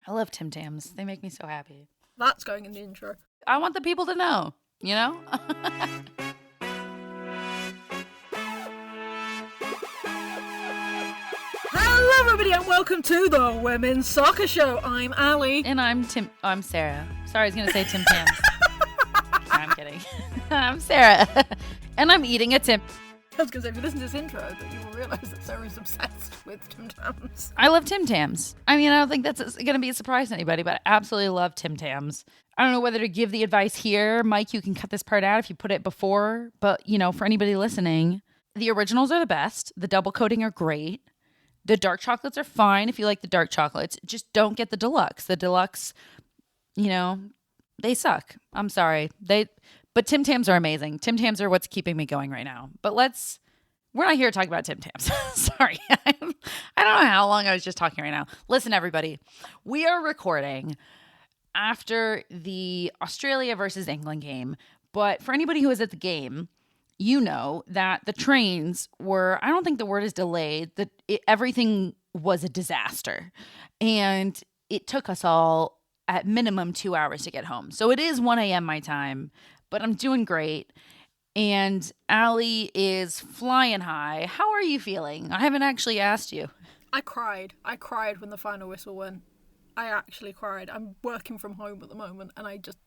I love Tim Tams. They make me so happy. That's going in the intro. I want the people to know, you know? Hello everybody and welcome to the Women's Soccer Show. I'm Allie. And I'm Sarah. Sorry, I was going to say Tim Tams. I'm kidding. I'm Sarah. And I'm eating a Tim. I was going to say, if you listen to this intro, that you will realise that Sarah's obsessed with Tim Tams. I love Tim Tams. I mean, I don't think that's going to be a surprise to anybody, but I absolutely love Tim Tams. I don't know whether to give the advice here. Mike, you can cut this part out if you put it before. But, you know, for anybody listening, the originals are the best. The double coating are great. The dark chocolates are fine if you like the dark chocolates. Just don't get the deluxe. The deluxe, you know, they suck. I'm sorry. But Tim Tams are amazing. Tim Tams are what's keeping me going right now. But we're not here to talk about Tim Tams. Sorry. I don't know how long I was just talking right now. Listen, everybody. We are recording after the Australia versus England game. But for anybody who was at the game, you know that the trains were, I don't think the word is delayed, that everything was a disaster. And it took us all at minimum 2 hours to get home. So it is 1 a.m. my time, but I'm doing great. And Allie is flying high. How are you feeling? I haven't actually asked you. I cried. I cried when the final whistle went. I actually cried. I'm working from home at the moment and I just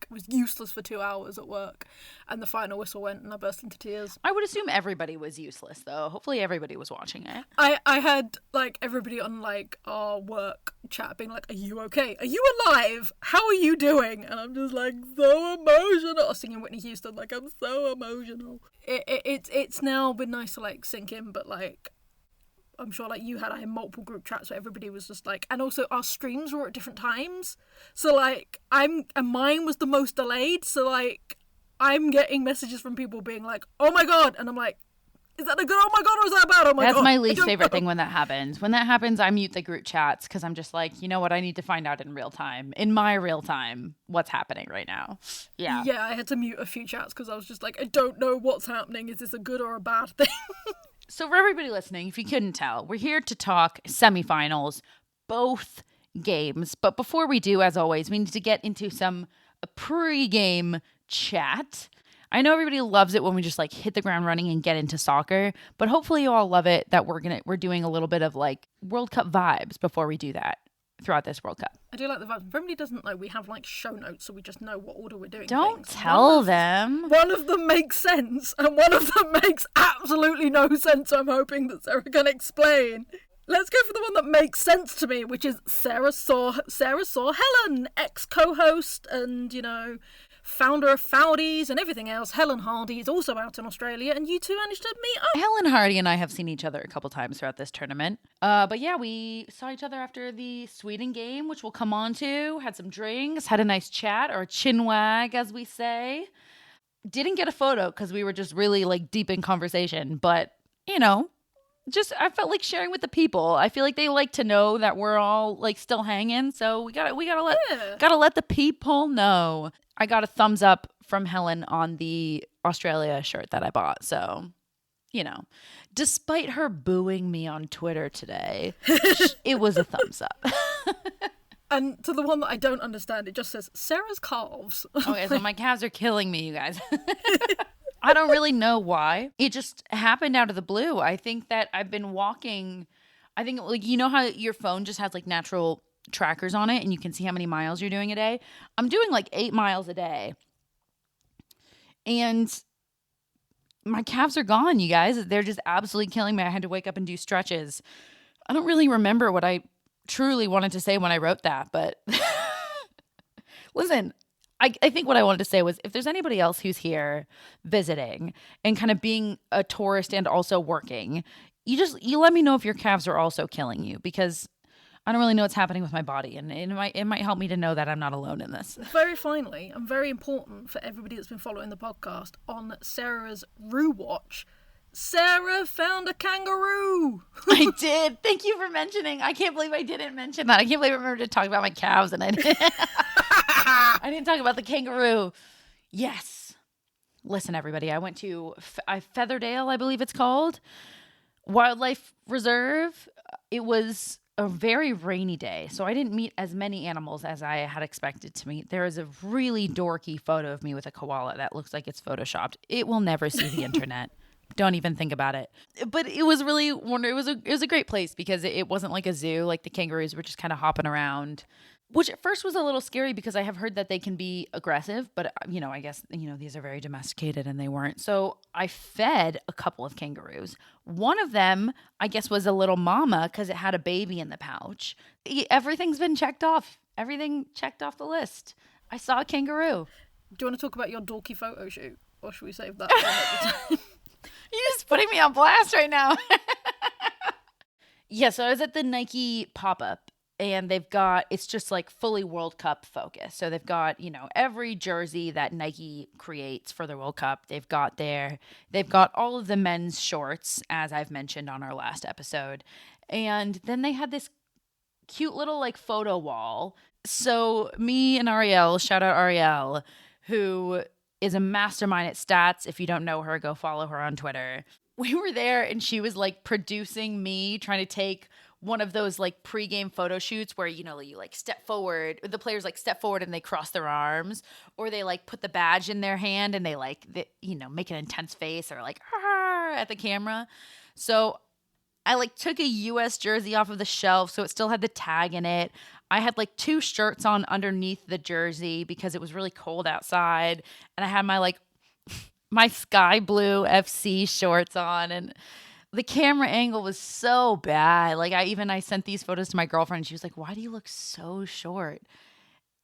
was useless for 2 hours at work, and the final whistle went and I burst into tears. I would assume everybody was useless though. Hopefully everybody was watching it. I had everybody on our work chat being like, "Are you okay? Are you alive? How are you doing?" And I'm just so emotional. I was singing Whitney Houston, I'm so emotional. It's now been nice to sink in, but I'm sure I had multiple group chats where everybody was just and also our streams were at different times. So and mine was the most delayed. So I'm getting messages from people being like, "Oh my God." And I'm like, "Is that a good oh my God or is that a bad oh my God?" That's my least favorite thing when that happens. When that happens, I mute the group chats because I'm just you know what? I need to find out in real time, in my real time, what's happening right now. Yeah. Yeah, I had to mute a few chats because I was just I don't know what's happening. Is this a good or a bad thing? So for everybody listening, if you couldn't tell, we're here to talk semifinals, both games. But before we do, as always, we need to get into some pre-game chat. I know everybody loves it when we just hit the ground running and get into soccer, but hopefully you all love it that we're doing a little bit of World Cup vibes before we do that throughout this World Cup. I do like the vibes. Everybody doesn't know we have show notes, so we just know what order we're doing. Don't things. tell them. One of them makes sense, and one of them makes absolutely no sense. I'm hoping that Sarah can explain. Let's go for the one that makes sense to me, which is Sarah saw Helen, ex-co-host and founder of Foudies and everything else. Helen Hardy is also out in Australia, and you two managed to meet up. Helen Hardy and I have seen each other a couple times throughout this tournament. But yeah, we saw each other after the Sweden game, which we'll come on to. Had some drinks, had a nice chat, or a chinwag, as we say. Didn't get a photo because we were just really deep in conversation. But, I felt like sharing with the people. I feel like they like to know that we're all still hanging. So we gotta let the people know. I got a thumbs up from Helen on the Australia shirt that I bought. So, despite her booing me on Twitter today, it was a thumbs up. And to the one that I don't understand, it just says, Sarah's calves. Okay, so my calves are killing me, you guys. I don't really know why. It just happened out of the blue. I think that I've been walking. I think, you know how your phone just has natural trackers on it and you can see how many miles you're doing a day? I'm doing 8 miles a day. And my calves are gone, you guys. They're just absolutely killing me. I had to wake up and do stretches. I don't really remember what I truly wanted to say when I wrote that, but listen, I think what I wanted to say was if there's anybody else who's here visiting and kind of being a tourist and also working, you let me know if your calves are also killing you, because I don't really know what's happening with my body, and it might help me to know that I'm not alone in this. Very finally, and very important for everybody that's been following the podcast, on Sarah's Roo Watch, Sarah found a kangaroo. I did. Thank you for mentioning. I can't believe I didn't mention that. I can't believe I remembered to talk about my calves and I didn't. I didn't talk about the kangaroo. Yes. Listen, everybody, I went to Featherdale, I believe it's called, Wildlife Reserve. It was a very rainy day, so I didn't meet as many animals as I had expected to meet. There is a really dorky photo of me with a koala that looks like it's photoshopped. It will never see the internet. Don't even think about it. But it was really wonderful. It was a great place because it wasn't like a zoo. Like the kangaroos were just kind of hopping around, which at first was a little scary because I have heard that they can be aggressive. But I guess these are very domesticated and they weren't. So I fed a couple of kangaroos. One of them, I guess, was a little mama because it had a baby in the pouch. Everything's been checked off. Everything checked off the list. I saw a kangaroo. Do you want to talk about your dorky photo shoot, or should we save that for another time? You're just putting me on blast right now. Yeah, so I was at the Nike pop-up, and it's just like fully World Cup focus. So they've got, every jersey that Nike creates for the World Cup, they've got there. They've got all of the men's shorts, as I've mentioned on our last episode. And then they had this cute little like photo wall. So me and Ariel, shout out Ariel, who is a mastermind at stats. If you don't know her, go follow her on Twitter. We were there and she was like producing me trying to take one of those like pregame photo shoots where, you like step forward, the players like step forward and they cross their arms, or they like put the badge in their hand and they make an intense face or like at the camera. So I like took a US jersey off of the shelf so it still had the tag in it. I had like 2 shirts on underneath the jersey because it was really cold outside. And I had my sky blue FC shorts on, and the camera angle was so bad. Like I sent these photos to my girlfriend and she was like, "Why do you look so short?"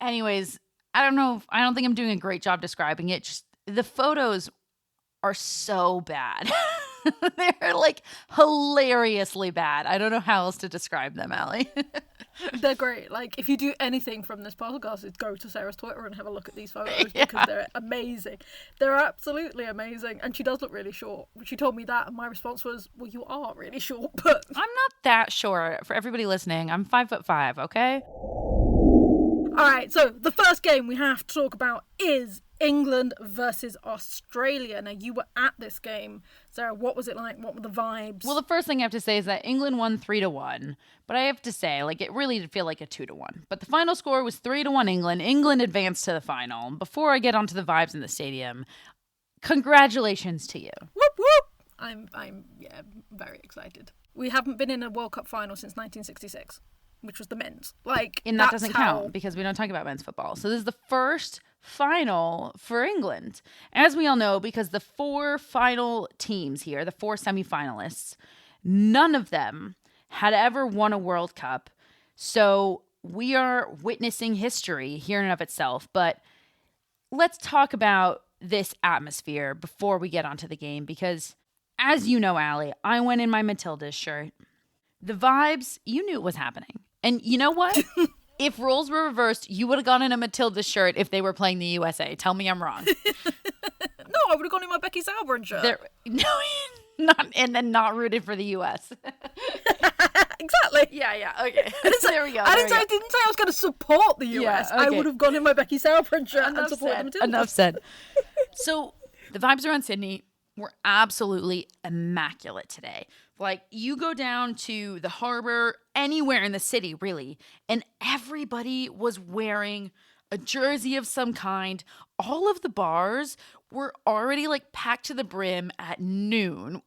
Anyways, I don't know. I don't think I'm doing a great job describing it. Just the photos are so bad. They're like hilariously bad. I don't know how else to describe them, Allie. They're great. Like, if you do anything from this podcast, it's go to Sarah's Twitter and have a look at these photos because they're amazing. They're absolutely amazing. And she does look really short. She told me that, and my response was, "Well, you are really short, but..." I'm not that short. For everybody listening, I'm 5'5", okay? All right, so the first game we have to talk about is England versus Australia. Now, you were at this game. Sarah, what was it like? What were the vibes? Well, the first thing I have to say is that England won 3-1. But I have to say, like, it really did feel like a 2-1. But the final score was 3-1 England. England advanced to the final. Before I get onto the vibes in the stadium, congratulations to you. Whoop, whoop. I'm very excited. We haven't been in a World Cup final since 1966. Which was the men's. And that doesn't count because we don't talk about men's football. So this is the first final for England. As we all know, because the 4 final teams here, the 4 semifinalists, none of them had ever won a World Cup. So we are witnessing history here in and of itself. But let's talk about this atmosphere before we get onto the game. Because as you know, Allie, I went in my Matilda's shirt. The vibes, you knew it was happening. And you know what? If roles were reversed, you would have gone in a Matilda shirt if they were playing the USA. Tell me I'm wrong. No, I would have gone in my Becky Sauerbrunn shirt. And then not rooted for the US. Exactly. Yeah. Okay. There we go. I didn't say I was going to support the US. Yeah, okay. I would have gone in my Becky Sauerbrunn shirt and supported the Matildas. Enough said. So the vibes around Sydney were absolutely immaculate today. Like, you go down to the harbor, anywhere in the city, really, and everybody was wearing a jersey of some kind. All of the bars were already, like, packed to the brim at noon.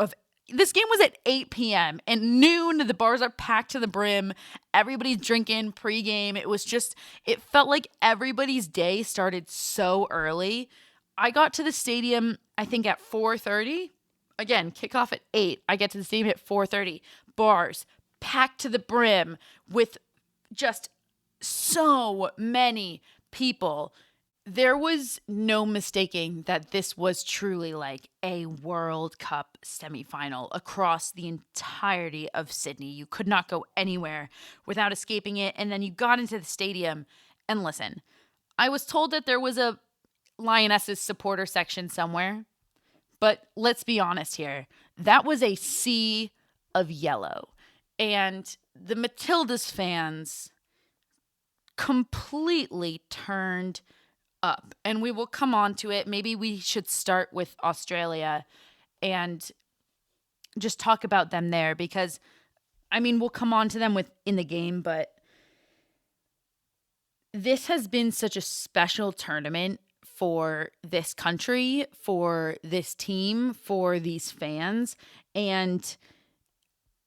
This game was at 8 p.m. At noon, the bars are packed to the brim. Everybody's drinking pregame. It felt like everybody's day started so early. I got to the stadium, I think, at 4:30. Again, kickoff at 8. I get to the stadium at 4:30. Bars packed to the brim with just so many people. There was no mistaking that this was truly like a World Cup semifinal across the entirety of Sydney. You could not go anywhere without escaping it. And then you got into the stadium. And listen, I was told that there was a Lionesses supporter section somewhere. But let's be honest here. That was a sea of yellow. And the Matildas fans completely turned up. And we will come on to it. Maybe we should start with Australia and just talk about them there. Because, I mean, we'll come on to them in the game, but this has been such a special tournament for this country, for this team, for these fans, and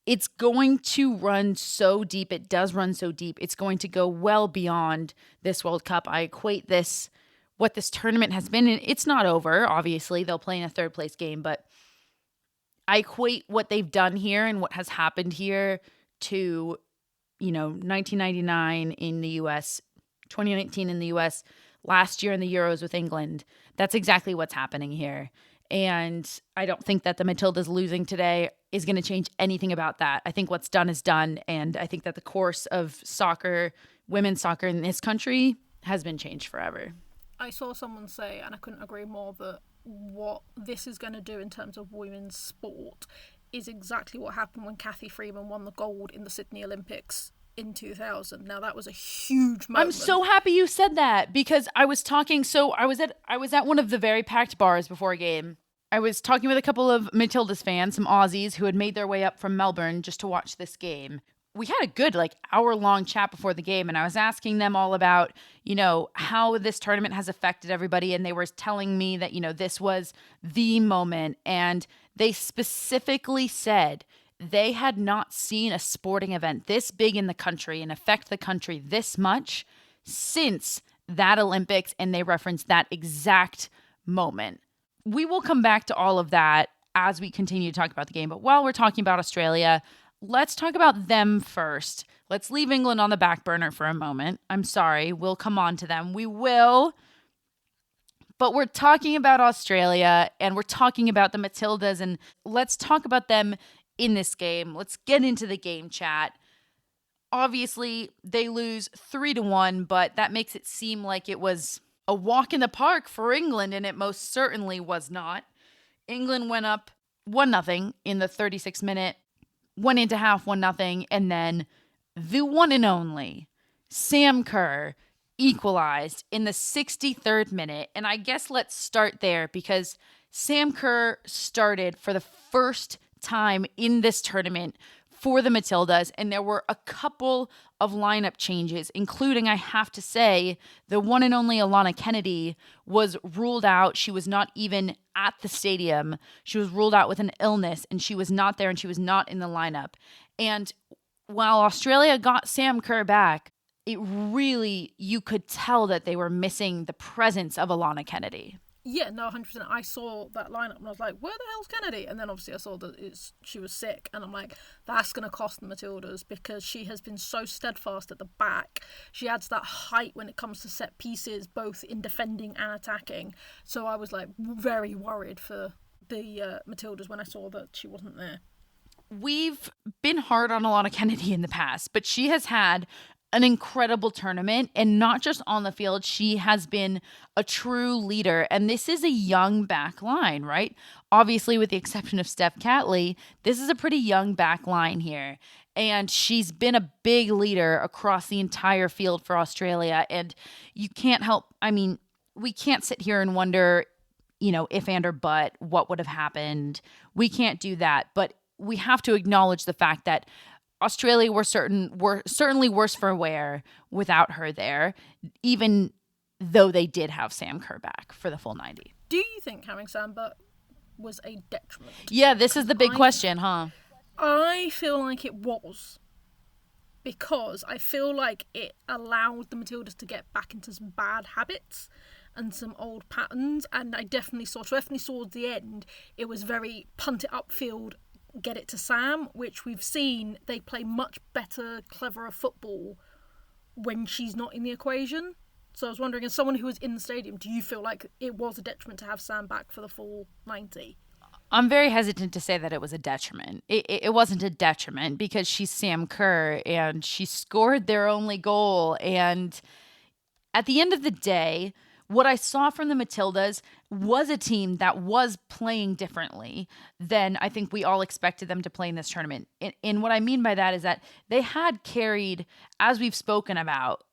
it's going to run so deep. It does run so deep. It's going to go well beyond this World Cup. I equate this, what this tournament has been, and it's not over, obviously. They'll play in a third place game, but I equate what they've done here and what has happened here to, 1999 in the U.S., 2019 in the U.S., last year in the Euros with England. That's exactly what's happening here. And I don't think that the Matildas losing today is going to change anything about that. I think what's done is done. And I think that the course of soccer, women's soccer in this country has been changed forever. I saw someone say, and I couldn't agree more, that what this is going to do in terms of women's sport is exactly what happened when Kathy Freeman won the gold in the Sydney Olympics in 2000. Now that was a huge moment. I'm so happy you said that, because I was at one of the very packed bars before a game. I was talking with a couple of Matildas fans, some Aussies who had made their way up from Melbourne just to watch this game. We had a good hour-long chat before the game, and I was asking them all about, how this tournament has affected everybody, and they were telling me that, this was the moment, and they specifically said they had not seen a sporting event this big in the country and affect the country this much since that Olympics, and they referenced that exact moment. We will come back to all of that as we continue to talk about the game, but while we're talking about Australia, let's talk about them first. Let's leave England on the back burner for a moment. I'm sorry, we'll come on to them. We will. But we're talking about Australia, and we're talking about the Matildas, and let's talk about them in this game. Let's get into the game chat. Obviously, they lose 3-1, but that makes it seem like it was a walk in the park for England, and it most certainly was not. England went up 1-0 in the 36th minute, went into half 1-0, and then the one and only Sam Kerr equalized in the 63rd minute. And I guess let's start there, because Sam Kerr started for the first time in this tournament for the Matildas, and there were a couple of lineup changes, including, I have to say, the one and only Alana Kennedy was ruled out. She was not even at the stadium. She was ruled out with an illness, and she was not there, and she was not in the lineup. And while Australia got Sam Kerr back, it really, you could tell that they were missing the presence of Alana Kennedy. Yeah, no, 100%. I saw that lineup and I was like, where the hell's Kennedy? And then obviously I saw that she was sick, and I'm like, that's going to cost the Matildas, because she has been so steadfast at the back. She adds that height when it comes to set pieces, both in defending and attacking. So I was like very worried for the Matildas when I saw that she wasn't there. We've been hard on Alana Kennedy in the past, but she has had an incredible tournament, and not just on the field. She has been a true leader, and this is a young back line, right? Obviously, with the exception of Steph Catley, this is a pretty young back line here, and she's been a big leader across the entire field for Australia, and you can't help, we can't sit here and wonder, if and or but what would have happened. We can't do that, but we have to acknowledge the fact that Australia were certainly worse for wear without her there, even though they did have Sam Kerr back for the full 90. Do you think having Sam back was a detriment? Yeah, this is the big question, huh? I feel like it was, because I feel like it allowed the Matildas to get back into some bad habits and some old patterns, and I definitely saw towards the end, it was very punt it upfield, get it to Sam, which we've seen they play much better, cleverer football when she's not in the equation. So I was wondering, as someone who was in the stadium, do you feel like it was a detriment to have Sam back for the full 90? I'm very hesitant to say that it was a detriment. It wasn't a detriment, because she's Sam Kerr and she scored their only goal. And at the end of the day, what I saw from the Matildas was a team that was playing differently than I think we all expected them to play in this tournament. And what I mean by that is that they had carried, as we've spoken about,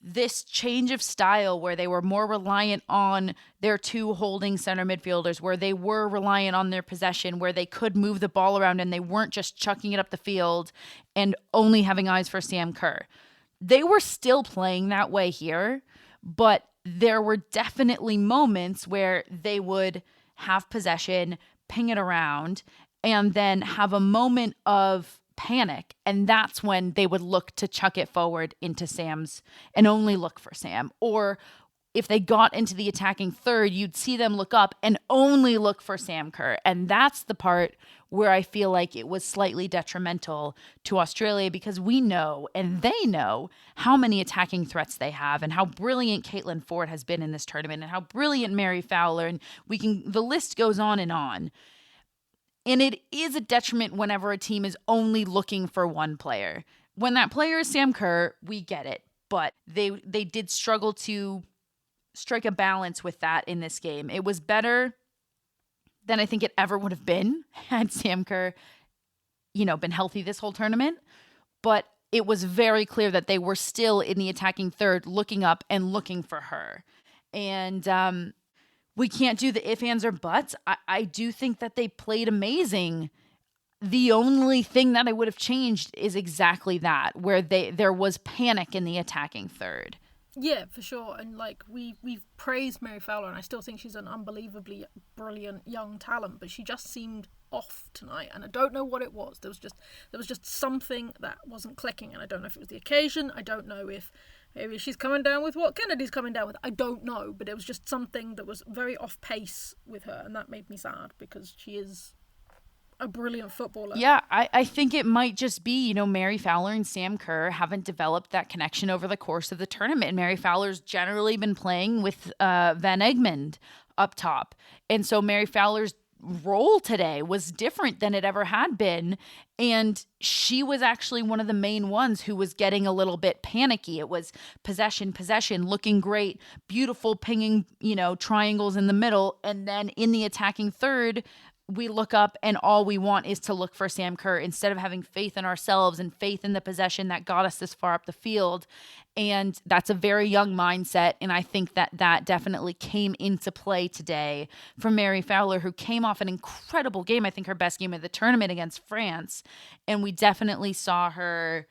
this change of style where they were more reliant on their two holding center midfielders, where they were reliant on their possession, where they could move the ball around and they weren't just chucking it up the field and only having eyes for Sam Kerr. They were still playing that way here, but there were definitely moments where they would have possession, ping it around, and then have a moment of panic. And that's when they would look to chuck it forward into Sam's and only look for Sam. Or if they got into the attacking third, you'd see them look up and only look for Sam Kerr. And that's the part where I feel like it was slightly detrimental to Australia, because we know and they know how many attacking threats they have and how brilliant Caitlin Ford has been in this tournament and how brilliant Mary Fowler, and the list goes on and on. And it is a detriment whenever a team is only looking for one player. When that player is Sam Kerr, we get it. But they did struggle to strike a balance with that in this game. It was better than I think it ever would have been had Sam Kerr, been healthy this whole tournament. But it was very clear that they were still in the attacking third, looking up and looking for her. And we can't do the if, ands, or buts. I do think that they played amazing. The only thing that I would have changed is exactly that, where there was panic in the attacking third. Yeah, for sure. And we've praised Mary Fowler, and I still think she's an unbelievably brilliant young talent, but she just seemed off tonight, and I don't know what it was. There was just something that wasn't clicking, and I don't know if it was the occasion. I don't know if maybe she's coming down with what Kennedy's coming down with. I don't know, but it was just something that was very off pace with her, and that made me sad because she is a brilliant footballer. Yeah, I think it might just be, Mary Fowler and Sam Kerr haven't developed that connection over the course of the tournament. And Mary Fowler's generally been playing with Van Egmond up top. And so Mary Fowler's role today was different than it ever had been. And she was actually one of the main ones who was getting a little bit panicky. It was possession, looking great, beautiful pinging, triangles in the middle. And then in the attacking third, we look up and all we want is to look for Sam Kerr instead of having faith in ourselves and faith in the possession that got us this far up the field. And that's a very young mindset. And I think that definitely came into play today for Mary Fowler, who came off an incredible game. I think her best game of the tournament against France. And we definitely saw her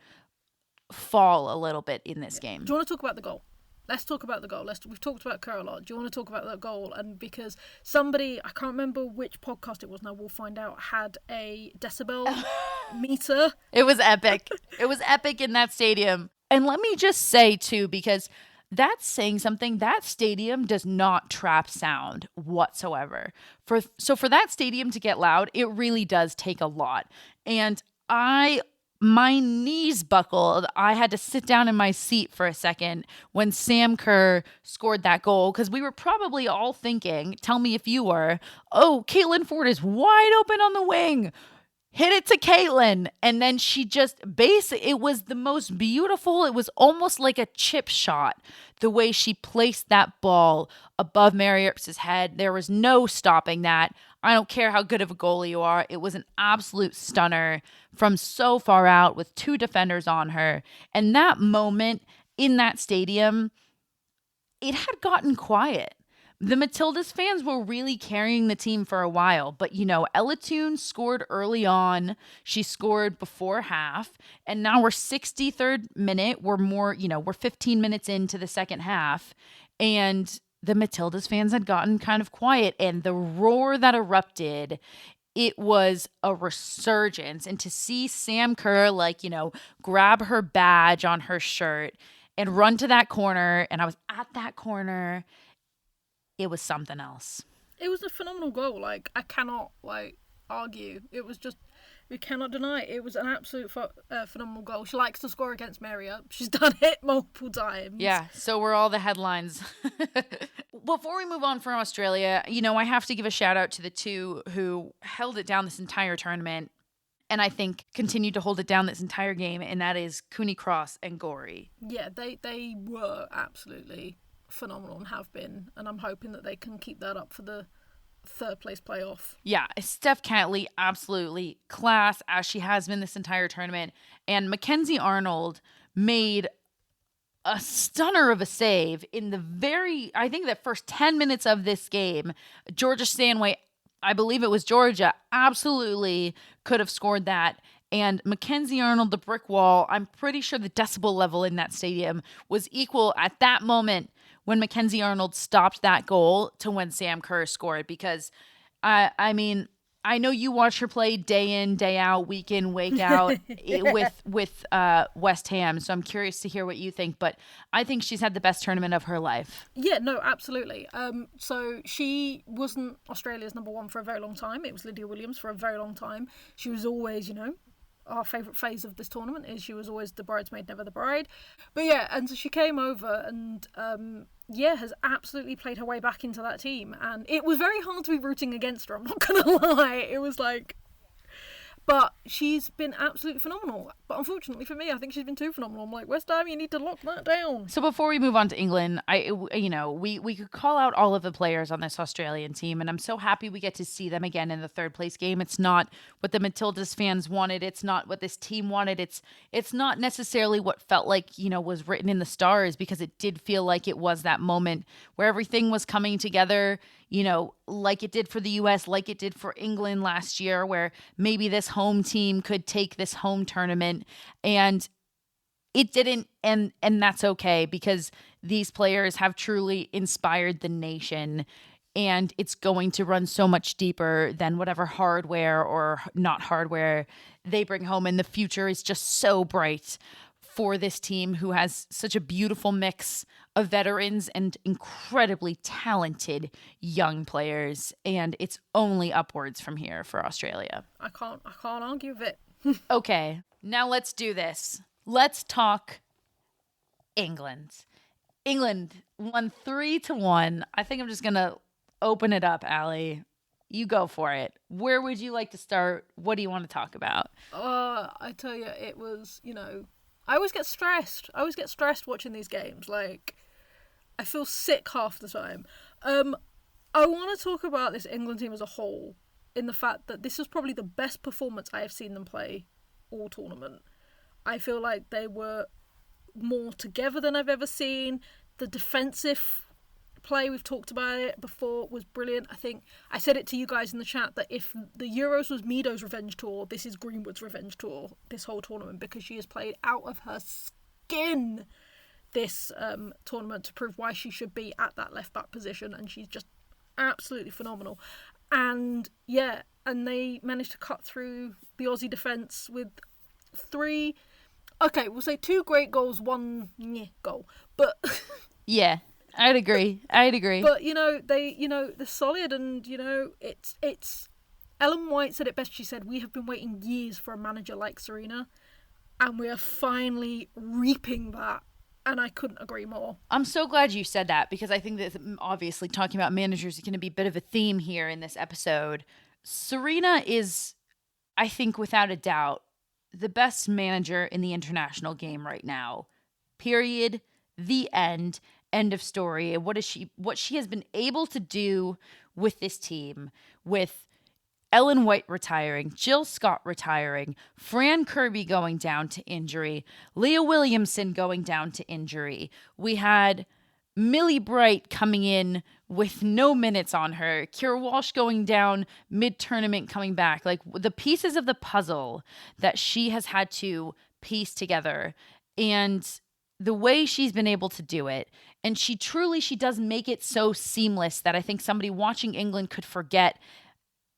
fall a little bit in this game. Do you want to talk about the goal? Let's talk about the goal. We've talked about Kerr a lot. Do you want to talk about that goal? And because somebody, I can't remember which podcast it was now, we'll find out, had a decibel meter. It was epic. It was epic in that stadium. And let me just say, too, because that's saying something, that stadium does not trap sound whatsoever. For that stadium to get loud, it really does take a lot. And my knees buckled. I had to sit down in my seat for a second when Sam Kerr scored that goal, because we were probably all thinking, tell me if you were, oh, Caitlin Ford is wide open on the wing. Hit it to Caitlin. And then she just it was the most beautiful. It was almost like a chip shot, the way she placed that ball above Mary Earps's head. There was no stopping that. I don't care how good of a goalie you are. It was an absolute stunner from so far out with two defenders on her. And that moment in that stadium, it had gotten quiet. The Matildas fans were really carrying the team for a while. But, Ella Toone scored early on. She scored before half. And now we're 63rd minute. We're 15 minutes into the second half. And the Matildas fans had gotten kind of quiet, and the roar that erupted, it was a resurgence. And to see Sam Kerr, grab her badge on her shirt and run to that corner, and I was at that corner, it was something else. It was a phenomenal goal. I cannot, argue. It was just, we cannot deny it. It was an absolute phenomenal goal. She likes to score against Mary Earp. She's done it multiple times. Yeah, so were all the headlines. Before we move on from Australia, I have to give a shout out to the two who held it down this entire tournament, and I think continued to hold it down this entire game, and that is Cooney Cross and Gorey. Yeah, they were absolutely phenomenal and have been, and I'm hoping that they can keep that up for the third place playoff. Yeah, Steph Catley, absolutely class, as she has been this entire tournament. And Mackenzie Arnold made a stunner of a save in I think the first 10 minutes of this game. Georgia Stanway, I believe it was Georgia, absolutely could have scored that. And Mackenzie Arnold, the brick wall, I'm pretty sure the decibel level in that stadium was equal at that moment when Mackenzie Arnold stopped that goal to when Sam Kerr scored. Because, I mean, I know you watch her play day in, day out, week in, week out with West Ham. So I'm curious to hear what you think. But I think she's had the best tournament of her life. Yeah, no, absolutely. So she wasn't Australia's number one for a very long time. It was Lydia Williams for a very long time. She was always, our favourite phase of this tournament is she was always the bridesmaid, never the bride. But yeah, and so she came over and has absolutely played her way back into that team. And it was very hard to be rooting against her, I'm not going to lie. It was like... But she's been absolutely phenomenal. But unfortunately for me, I think she's been too phenomenal. I'm like, West Ham, you need to lock that down. So before we move on to England, we could call out all of the players on this Australian team, and I'm so happy we get to see them again in the third place game. It's not what the Matildas fans wanted. It's not what this team wanted. It's not necessarily what felt like, was written in the stars, because it did feel like it was that moment where everything was coming together, like it did for the US, like it did for England last year, where maybe this home team could take this home tournament, and it didn't, and that's okay, because these players have truly inspired the nation, and it's going to run so much deeper than whatever hardware or not hardware they bring home, and the future is just so bright for this team, who has such a beautiful mix of veterans and incredibly talented young players, and it's only upwards from here for Australia. I can't argue with it. Okay, now let's do this. Let's talk England. England won 3-1. I think I'm just gonna open it up, Allie. You go for it. Where would you like to start? What do you want to talk about? I tell you, it was, I always get stressed. I always get stressed watching these games. Like, I feel sick half the time. I want to talk about this England team as a whole, in the fact that this was probably the best performance I have seen them play all tournament. I feel like they were more together than I've ever seen. The defensive play, we've talked about it before, was brilliant. I think I said it to you guys in the chat that if the Euros was Mido's revenge tour, this is Greenwood's revenge tour this whole tournament, because she has played out of her skin this tournament to prove why she should be at that left back position, and she's just absolutely phenomenal. And yeah, and they managed to cut through the Aussie defence with we'll say 2 great goals, 1 goal, but yeah, I'd agree. But they're solid, and it's Ellen White said it best. She said, "We have been waiting years for a manager like Sarina, and we are finally reaping that." And I couldn't agree more. I'm so glad you said that, because I think that obviously talking about managers is going to be a bit of a theme here in this episode. Sarina is, I think, without a doubt, the best manager in the international game right now. Period. The end. End of story. What she has been able to do with this team, with Ellen White retiring, Jill Scott retiring, Fran Kirby going down to injury, Leah Williamson going down to injury. We had Millie Bright coming in with no minutes on her, Kira Walsh going down mid-tournament, coming back. Like, the pieces of the puzzle that she has had to piece together, and the way she's been able to do it, and she does make it so seamless that I think somebody watching England could forget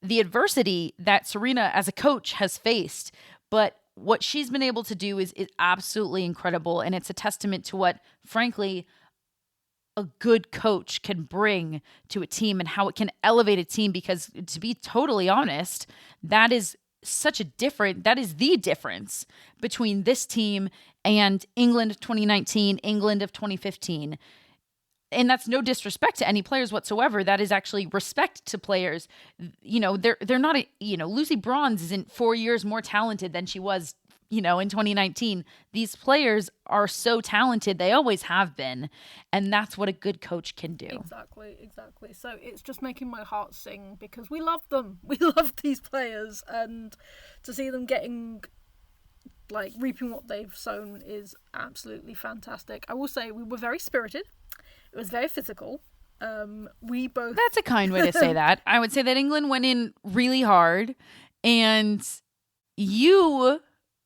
the adversity that Sarina as a coach has faced. But what she's been able to do is absolutely incredible, and it's a testament to what, frankly, a good coach can bring to a team and how it can elevate a team, because, to be totally honest, that is the difference between this team and England of 2019, England of 2015. And that's no disrespect to any players whatsoever. That is actually respect to players. They're not, Lucy Bronze isn't 4 years more talented than she was, in 2019. These players are so talented. They always have been. And that's what a good coach can do. Exactly. So it's just making my heart sing, because we love them. We love these players. And to see them getting like reaping what they've sown is absolutely fantastic. I will say we were very spirited. It was very physical. We both. That's a kind way to say that. I would say that England went in really hard, and you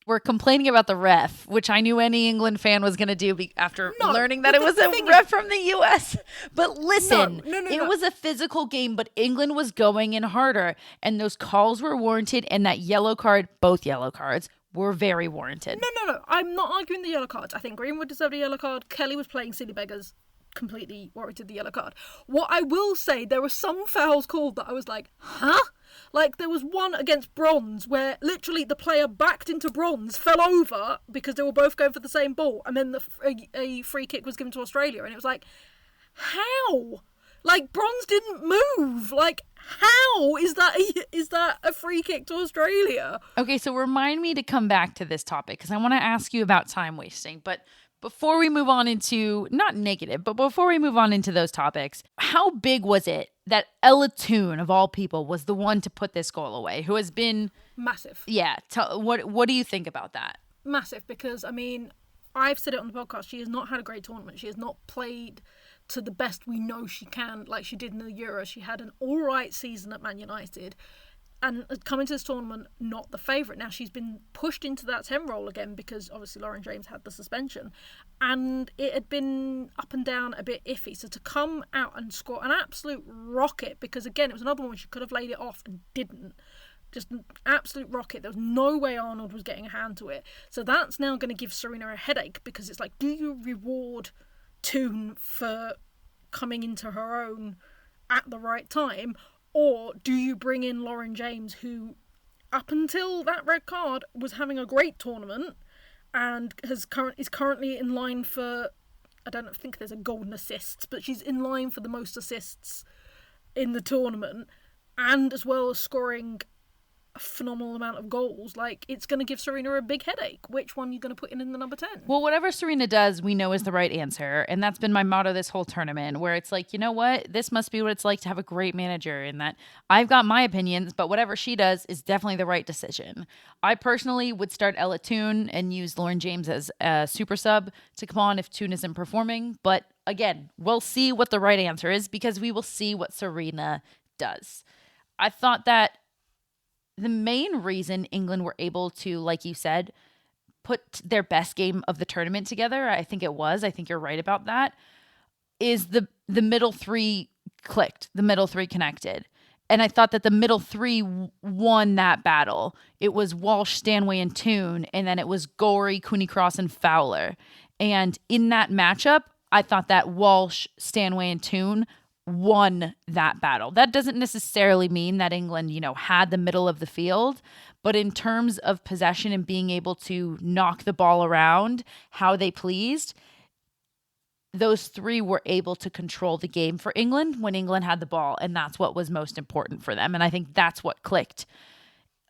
were complaining about the ref, which I knew any England fan was going to do after learning that it was a ref from the US. But listen, it was a physical game, but England was going in harder, and those calls were warranted, and that yellow card, both yellow cards, were very warranted. No. I'm not arguing the yellow cards. I think Greenwood deserved a yellow card. Kelly was playing silly beggars. Completely warranted the yellow card. What I will say, there were some fouls called that I was like, huh? Like, there was one against Bronze where literally the player backed into Bronze, fell over because they were both going for the same ball, and then a free kick was given to Australia, and it was like, how? Like, Bronze didn't move. Like, how is that a free kick to Australia? Okay, so remind me to come back to this topic because I want to ask you about time wasting, but before we move on into, not negative, but before we move on into those topics, how big was it that Ella Toone, of all people, was the one to put this goal away, who has been... Massive. Yeah. What do you think about that? Massive, because, I mean, I've said it on the podcast, she has not had a great tournament. She has not played to the best we know she can, like she did in the Euros. She had an all right season at Man United, and coming to this tournament, not the favourite. Now, she's been pushed into that 10 role again because obviously Lauren James had the suspension, and it had been up and down, a bit iffy. So to come out and score an absolute rocket, because again, it was another one where she could have laid it off and didn't. Just an absolute rocket. There was no way Arnold was getting a hand to it. So that's now going to give Serena a headache, because it's like, do you reward Toone for coming into her own at the right time? Or do you bring in Lauren James, who, up until that red card, was having a great tournament and is currently in line for, I don't think there's a golden assists, but she's in line for the most assists in the tournament, and as well as scoring a phenomenal amount of goals. Like, it's going to give Serena a big headache. Which one are you going to put in the number 10? Well, whatever Serena does, we know is the right answer. And that's been my motto this whole tournament, where it's like, you know what? This must be what it's like to have a great manager, in that I've got my opinions, but whatever she does is definitely the right decision. I personally would start Ella Toone and use Lauren James as a super sub to come on if Toone isn't performing. But again, we'll see what the right answer is, because we will see what Serena does. I thought that the main reason England were able to, like you said, put their best game of the tournament together, I think you're right about that, is the middle three clicked, the middle three connected. And I thought that the middle three won that battle. It was Walsh, Stanway, and Toone, and then it was Gorey, Cooney Cross, and Fowler. And in that matchup, I thought that Walsh, Stanway, and Toone won that battle. That doesn't necessarily mean that England, had the middle of the field, but in terms of possession and being able to knock the ball around how they pleased, those three were able to control the game for England when England had the ball, and that's what was most important for them. And I think that's what clicked,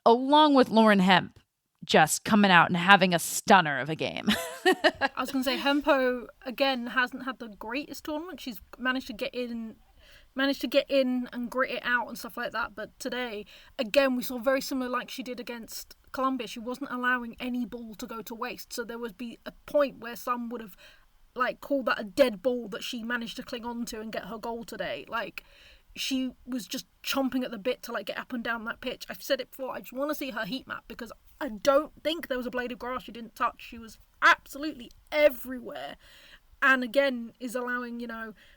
along with Lauren Hemp just coming out and having a stunner of a game. I was going to say, Hempo, again, hasn't had the greatest tournament. She's managed to get in and grit it out and stuff like that. But today, again, we saw very similar like she did against Colombia. She wasn't allowing any ball to go to waste. So there would be a point where some would have called that a dead ball that she managed to cling on to and get her goal today. Like, she was just chomping at the bit to get up and down that pitch. I've said it before, I just want to see her heat map, because I don't think there was a blade of grass she didn't touch. She was absolutely everywhere. And again, is allowing,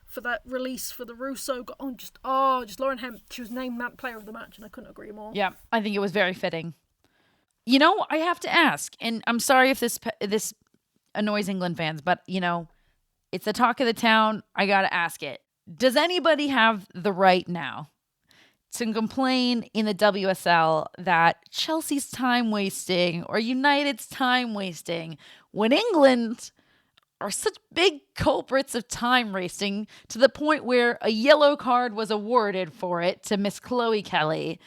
for that release for the Russo. Just Lauren Hemp. She was named that player of the match, and I couldn't agree more. Yeah, I think it was very fitting. I have to ask, and I'm sorry if this annoys England fans, but, it's the talk of the town. I got to ask it. Does anybody have the right now to complain in the WSL that Chelsea's time wasting or United's time wasting when England are such big culprits of time wasting, to the point where a yellow card was awarded for it to Miss Chloe Kelly,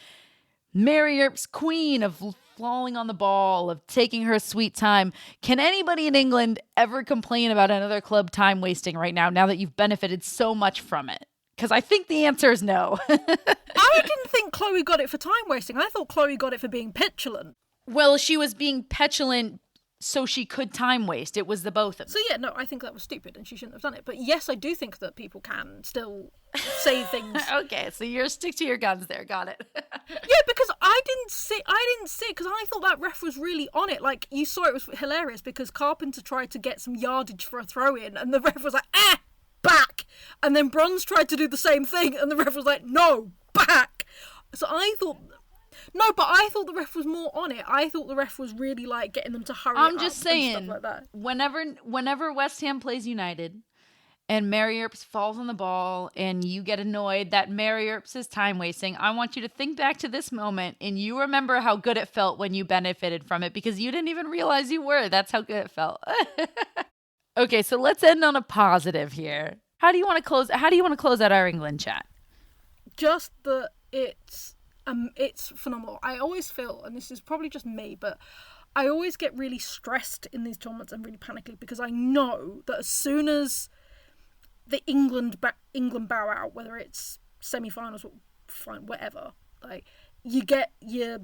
Mary Earp's queen of falling on the ball, of taking her sweet time? Can anybody in England ever complain about another club time wasting right now that you've benefited so much from it? Because I think the answer is no. I didn't think Chloe got it for time wasting. I thought Chloe got it for being petulant. Well, she was being petulant so she could time waste. It was the both of them. So yeah, no, I think that was stupid and she shouldn't have done it. But yes, I do think that people can still say things. Okay, so you're stick to your guns there. Got it. Yeah, because I didn't see it because I thought that ref was really on it. Like, you saw it was hilarious because Carpenter tried to get some yardage for a throw in and the ref was like, back. And then Bronze tried to do the same thing and the ref was like, no, back. So I thought the ref was more on it. I thought the ref was really like getting them to hurry I'm up just saying, and stuff like that. whenever West Ham plays United and Mary Earps falls on the ball and you get annoyed that Mary Earps is time wasting, I want you to think back to this moment and you remember how good it felt when you benefited from it because you didn't even realize you were. That's how good it felt. Okay, so let's end on a positive here. How do you want to close out our England chat? Just that it's phenomenal. I always feel, and this is probably just me, but I always get really stressed in these tournaments and really panicky because I know that as soon as the England bow out, whether it's semi-finals or whatever, like, you get your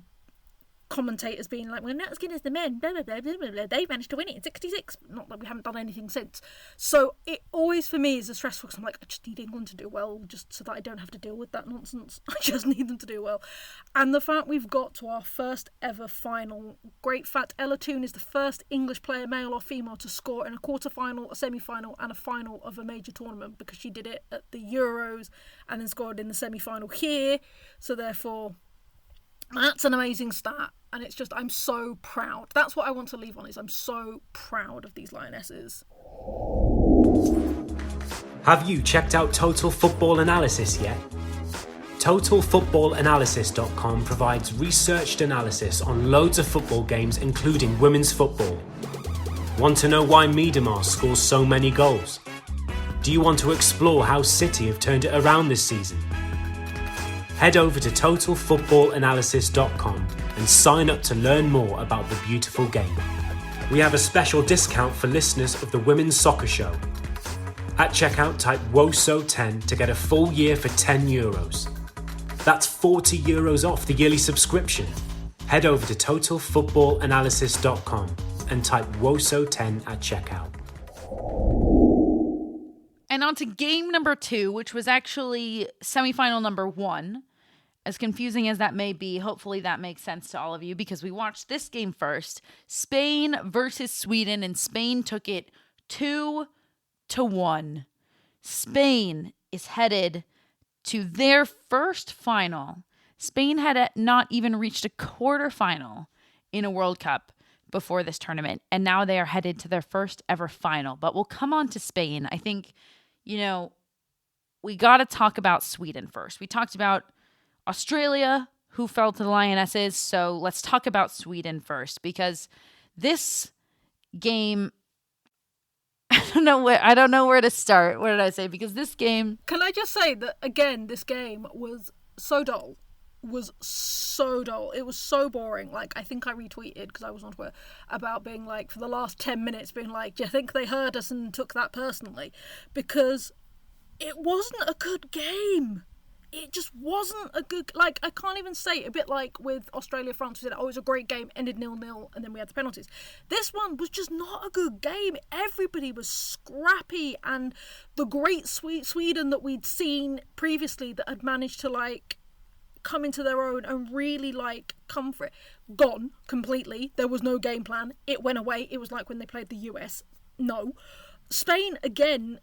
commentators being like, we're not as good as the men, blah, blah, blah, blah, blah, blah. They managed to win it in 66. Not that we haven't done anything since. So it always, for me, is a stressful because I'm like, I just need England to do well just so that I don't have to deal with that nonsense. I just need them to do well. And the fact we've got to our first ever final, great fact, Ella Toone is the first English player, male or female, to score in a quarter-final, a semi-final and a final of a major tournament because she did it at the Euros and then scored in the semi-final here. So therefore, that's an amazing stat. And it's just, I'm so proud. That's what I want to leave on, is I'm so proud of these Lionesses. Have you checked out Total Football Analysis yet? TotalFootballAnalysis.com provides researched analysis on loads of football games, including women's football. Want to know why Miedemar scores so many goals? Do you want to explore how City have turned it around this season? Head over to TotalFootballAnalysis.com and sign up to learn more about the beautiful game. We have a special discount for listeners of the Women's Soccer Show. At checkout, type WOSO10 to get a full year for €10. That's €40 off the yearly subscription. Head over to TotalFootballAnalysis.com and type WOSO10 at checkout. And on to game number 2, which was actually semifinal number 1. As confusing as that may be, hopefully that makes sense to all of you because we watched this game first. Spain versus Sweden, and Spain took it 2-1. Spain is headed to their first final. Spain had not even reached a quarterfinal in a World Cup before this tournament, and now they are headed to their first ever final. But we'll come on to Spain. I think, we got to talk about Sweden first. We talked about Australia, who fell to the Lionesses, so let's talk about Sweden first, because this game, I don't know where to start. What did I say? Because this game... Can I just say that, again, this game was so dull. It was so boring. Like, I think I retweeted, because I was on Twitter, about being like, for the last 10 minutes, being like, do you think they heard us and took that personally? Because it wasn't a good game. It just wasn't a good... Like, I can't even say, a bit like with Australia-France, we said, it was a great game, ended 0-0, and then we had the penalties. This one was just not a good game. Everybody was scrappy, and the great Sweden that we'd seen previously that had managed to, like, come into their own and really, like, come for it, gone completely. There was no game plan. It went away. It was like when they played the US. No. Spain, again,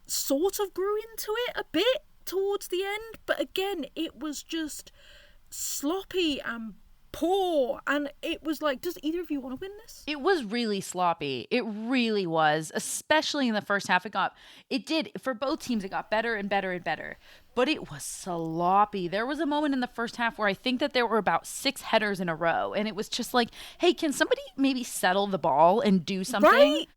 sort of grew into it a bit towards the end, but again, it was just sloppy and poor, and it was like, does either of you want to win this? It was really sloppy. It really was, especially in the first half. It did, for both teams, it got better and better and better, but it was sloppy. There was a moment in the first half where I think that there were about 6 headers in a row, and it was just like, hey, can somebody maybe settle the ball and do something? Right?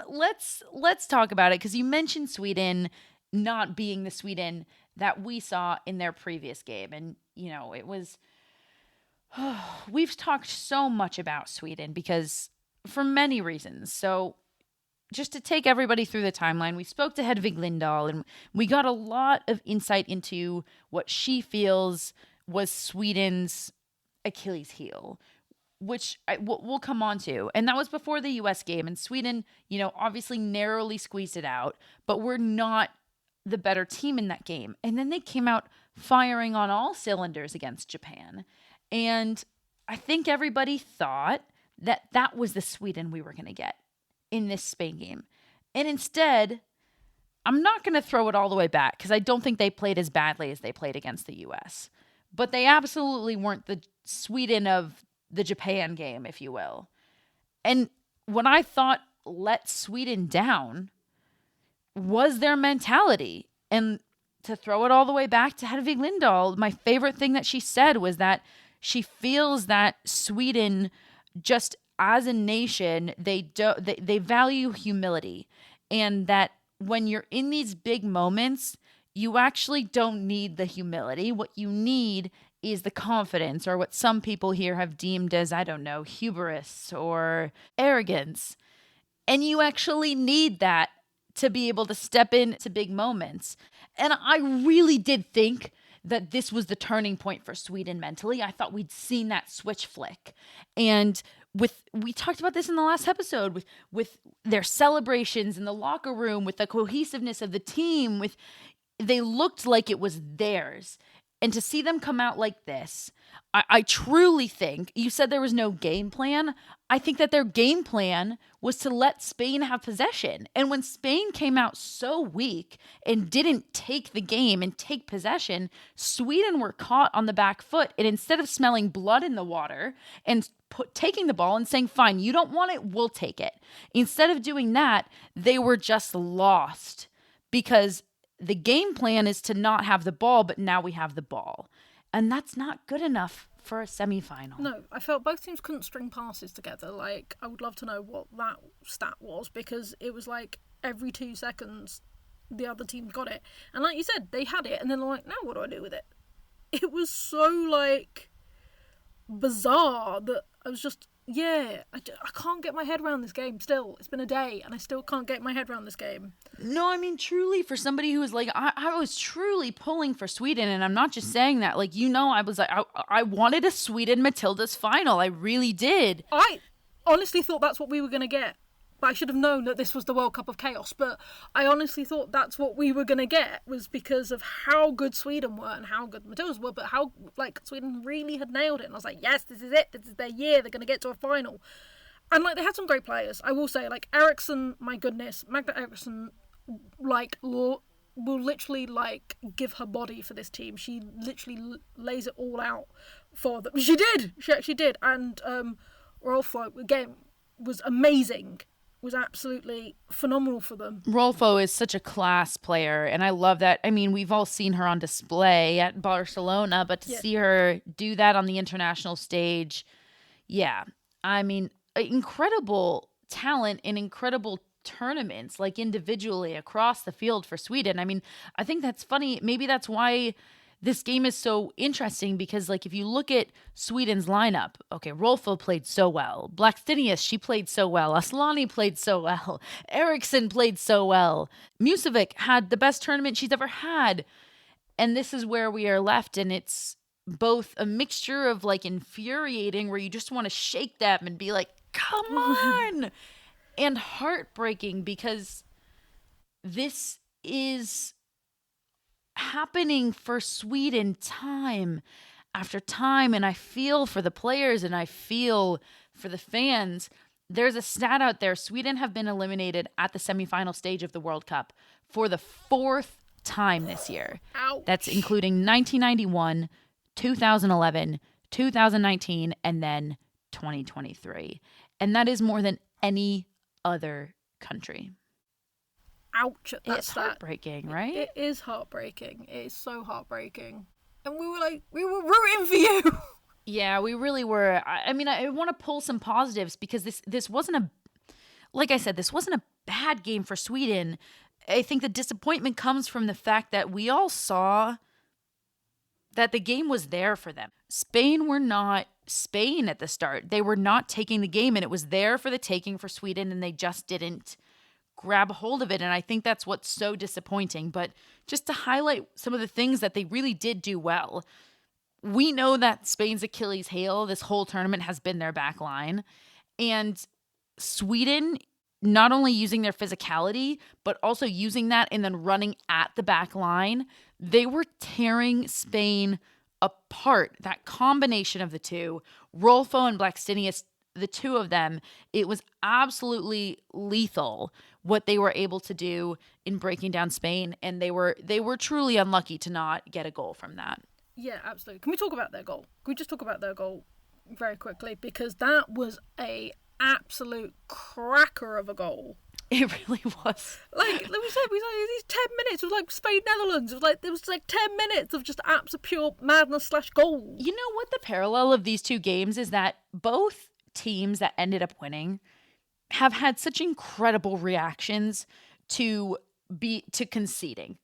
Let's talk about it, because you mentioned Sweden not being the Sweden that we saw in their previous game. And, it was... we've talked so much about Sweden because for many reasons. So just to take everybody through the timeline, we spoke to Hedvig Lindahl and we got a lot of insight into what she feels was Sweden's Achilles heel. which we'll come on to. And that was before the US game. And Sweden, obviously narrowly squeezed it out, but we're not the better team in that game. And then they came out firing on all cylinders against Japan. And I think everybody thought that that was the Sweden we were going to get in this Spain game. And instead, I'm not going to throw it all the way back because I don't think they played as badly as they played against the US. But they absolutely weren't the Sweden of the Japan game, if you will. And what I thought let Sweden down was their mentality. And to throw it all the way back to Hedvig Lindahl, my favorite thing that she said was that she feels that Sweden, just as a nation, they value humility, and that when you're in these big moments, you actually don't need the humility. What you need is the confidence, or what some people here have deemed as, I don't know, hubris or arrogance. And you actually need that to be able to step into big moments. And I really did think that this was the turning point for Sweden mentally. I thought we'd seen that switch flick. And we talked about this in the last episode with their celebrations in the locker room, with the cohesiveness of the team, they looked like it was theirs. And to see them come out like this, I truly think, you said there was no game plan. I think that their game plan was to let Spain have possession. And when Spain came out so weak and didn't take the game and take possession, Sweden were caught on the back foot. And instead of smelling blood in the water and taking the ball and saying, fine, you don't want it, we'll take it. Instead of doing that, they were just lost because the game plan is to not have the ball, but now we have the ball. And that's not good enough for a semi-final. No, I felt both teams couldn't string passes together. Like, I would love to know what that stat was, because it was like every 2 seconds the other team got it. And like you said, they had it, and then they're like, now what do I do with it? It was so, like, bizarre that I was just, I can't get my head around this game still. It's been a day, and I still can't get my head around this game. No, I mean, truly, for somebody who was like, I was truly pulling for Sweden, and I'm not just saying that. Like, I was like, I wanted a Sweden-Matilda's final. I really did. I honestly thought that's what we were going to get. I should have known that this was the World Cup of Chaos, but I honestly thought that's what we were going to get, was because of how good Sweden were and how good the Matildas were, but how, like, Sweden really had nailed it. And I was like, yes, this is it. This is their year. They're going to get to a final. And, like, they had some great players. I will say, like, Eriksson, my goodness, Magda Eriksson, like, will literally, like, give her body for this team. She literally lays it all out for them. She did. She actually did. And Rolfo, again, was amazing. Was absolutely phenomenal for them. Rolfo is such a class player, and I love that. I mean, we've all seen her on display at Barcelona, but to see her do that on the international stage, I mean, incredible talent in incredible tournaments, like individually across the field for Sweden. I mean, I think that's funny. Maybe that's why this game is so interesting, because, like, if you look at Sweden's lineup, okay, Rolfo played so well. Blackstenius, she played so well. Aslani played so well. Eriksson played so well. Musovic had the best tournament she's ever had. And this is where we are left, and it's both a mixture of, like, infuriating, where you just want to shake them and be like, come on, and heartbreaking, because this is happening for Sweden time after time, and I feel for the players and I feel for the fans. There's a stat out there. Sweden have been eliminated at the semifinal stage of the World Cup for the 4th time this year. Ouch. That's including 1991, 2011, 2019, and then 2023. And that is more than any other country. Ouch at that It's stat. heartbreaking, right? It is heartbreaking. It is so heartbreaking. And we were rooting for you. Yeah, we really were. I mean, I want to pull some positives, because this wasn't like I said, this wasn't a bad game for Sweden. I think the disappointment comes from the fact that we all saw that the game was there for them. Spain were not Spain at the start. They were not taking the game, and it was there for the taking for Sweden, and they just didn't grab a hold of it. And I think that's what's so disappointing. But just to highlight some of the things that they really did do well, we know that Spain's Achilles heel this whole tournament has been their back line. And Sweden, not only using their physicality, but also using that and then running at the back line, they were tearing Spain apart. That combination of the two, Rolfo and Blackstenius, the two of them, it was absolutely lethal what they were able to do in breaking down Spain. And they were truly unlucky to not get a goal from that. Yeah, absolutely. Can we talk about their goal? Can we just talk about their goal very quickly? Because that was a absolute cracker of a goal. It really was. Like we said, these 10 minutes was like Spain Netherlands. It was like 10 minutes of just absolute pure madness / goal. You know what the parallel of these two games is that both teams that ended up winning have had such incredible reactions to conceding.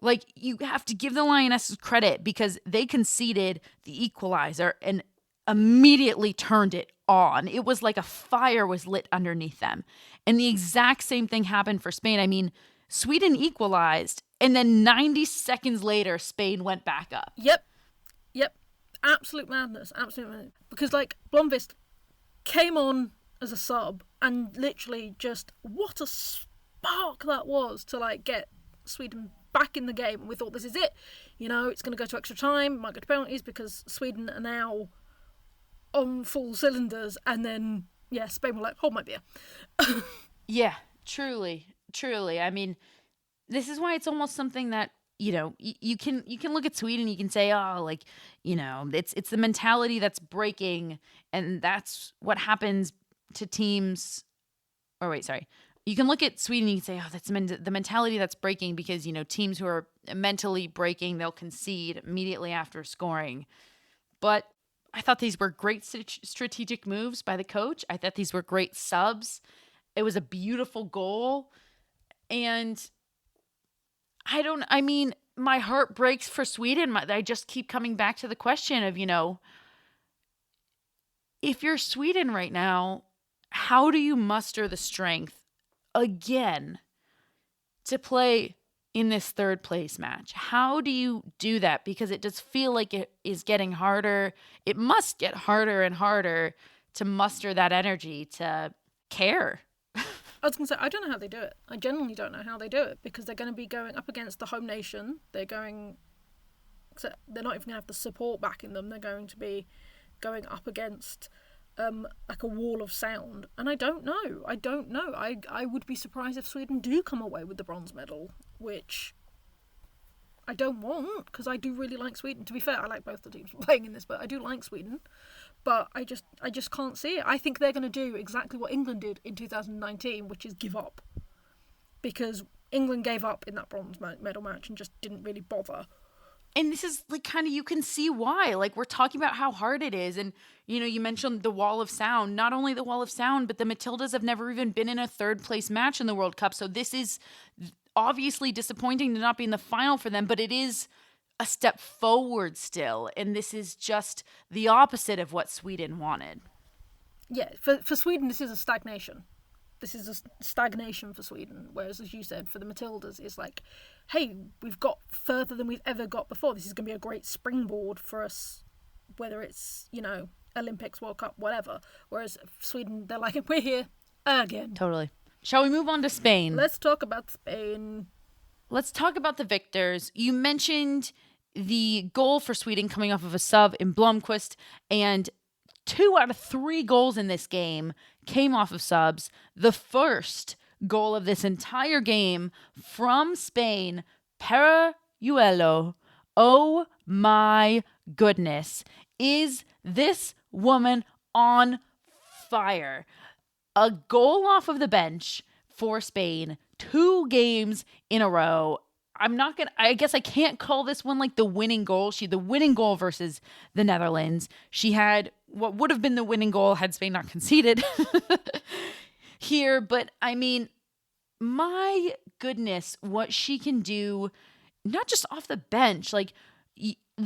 Like, you have to give the Lionesses credit because they conceded the equalizer and immediately turned it on. It was like a fire was lit underneath them. And the exact same thing happened for Spain. I mean, Sweden equalized, and then 90 seconds later, Spain went back up. Yep. Absolute madness. Because, like, Blomqvist came on as a sub, and literally just, what a spark that was to, like, get Sweden back in the game. And we thought, this is it. You know, it's going to go to extra time, might go to penalties, because Sweden are now on full cylinders. And then, yeah, Spain were like, hold my beer. Yeah, truly. I mean, this is why it's almost something that, you know, you can look at Sweden, you can say, oh, like, you know, it's the mentality that's breaking, and that's what happens to teams. Or wait, sorry. You can look at Sweden and you can say, oh, that's the mentality that's breaking because, you know, teams who are mentally breaking, they'll concede immediately after scoring. But I thought these were great strategic moves by the coach. I thought these were great subs. It was a beautiful goal. And my heart breaks for Sweden. I just keep coming back to the question of, you know, if you're Sweden right now, how do you muster the strength again to play in this third place match? How do you do that? Because it does feel like it is getting harder. It must get harder and harder to muster that energy to care. I was going to say, I don't know how they do it. I genuinely don't know how they do it, because they're going to be going up against the home nation. They're not even going to have the support backing them. They're going to be going up against like a wall of sound. And I don't know. I would be surprised if Sweden do come away with the bronze medal, which I don't want, because I do really like Sweden. To be fair, I like both the teams playing in this, but I do like Sweden. But I just can't see it. I think they're going to do exactly what England did in 2019, which is give up. Because England gave up in that bronze medal match and just didn't really bother. And this is like kind of, you can see why. Like, we're talking about how hard it is. And, you know, you mentioned the wall of sound. Not only the wall of sound, but the Matildas have never even been in a third place match in the World Cup. So this is obviously disappointing to not be in the final for them, but it is a step forward still. And this is just the opposite of what Sweden wanted. Yeah, for Sweden, this is a stagnation. This is a stagnation for Sweden. Whereas, as you said, for the Matildas, it's like, hey, we've got further than we've ever got before. This is going to be a great springboard for us, whether it's, you know, Olympics, World Cup, whatever. Whereas Sweden, they're like, we're here again. Totally. Shall we move on to Spain? Let's talk about Spain. Let's talk about the victors. You mentioned the goal for Sweden coming off of a sub in Blomqvist, and 2 out of 3 goals in this game came off of subs. The first goal of this entire game from Spain, Perejuelo. Oh my goodness. Is this woman on fire? A goal off of the bench for Spain, 2 games in a row. I guess I can't call this one like the winning goal. The winning goal versus the Netherlands. She had what would have been the winning goal had Spain not conceded here. But I mean, my goodness, what she can do, not just off the bench, like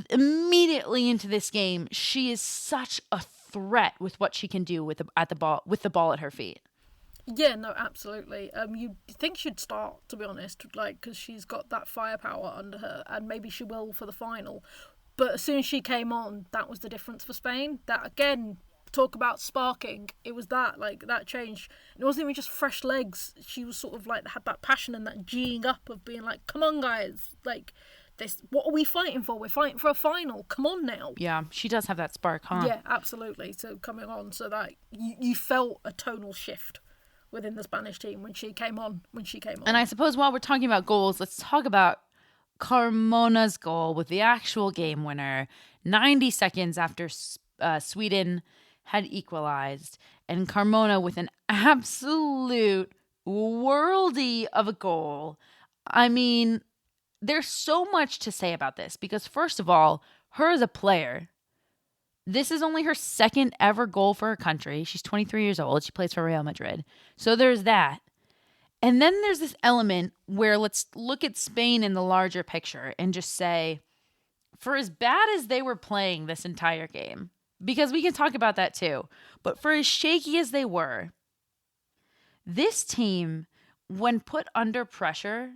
immediately into this game, she is such a threat with what she can do with the ball at her feet. Yeah, no, absolutely. You think she'd start, to be honest, like, because she's got that firepower under her, and maybe she will for the final. But as soon as she came on, that was the difference for Spain. That, again, talk about sparking. It was that, like, that change. It wasn't even just fresh legs. She was sort of like, had that passion and that G'ing up of being like, come on, guys. Like, this, what are we fighting for? We're fighting for a final. Come on now. Yeah, she does have that spark, huh? Yeah, absolutely. So coming on, so that you felt a tonal shift within the Spanish team when she came on. And I suppose while we're talking about goals, let's talk about Carmona's goal with the actual game winner 90 seconds after Sweden had equalized, and Carmona with an absolute worldie of a goal. I mean, there's so much to say about this because, first of all, her as a player, this is only her second ever goal for her country. She's 23 years old. She plays for Real Madrid. So there's that. And then there's this element where let's look at Spain in the larger picture and just say, for as bad as they were playing this entire game, because we can talk about that too, but for as shaky as they were, this team, when put under pressure,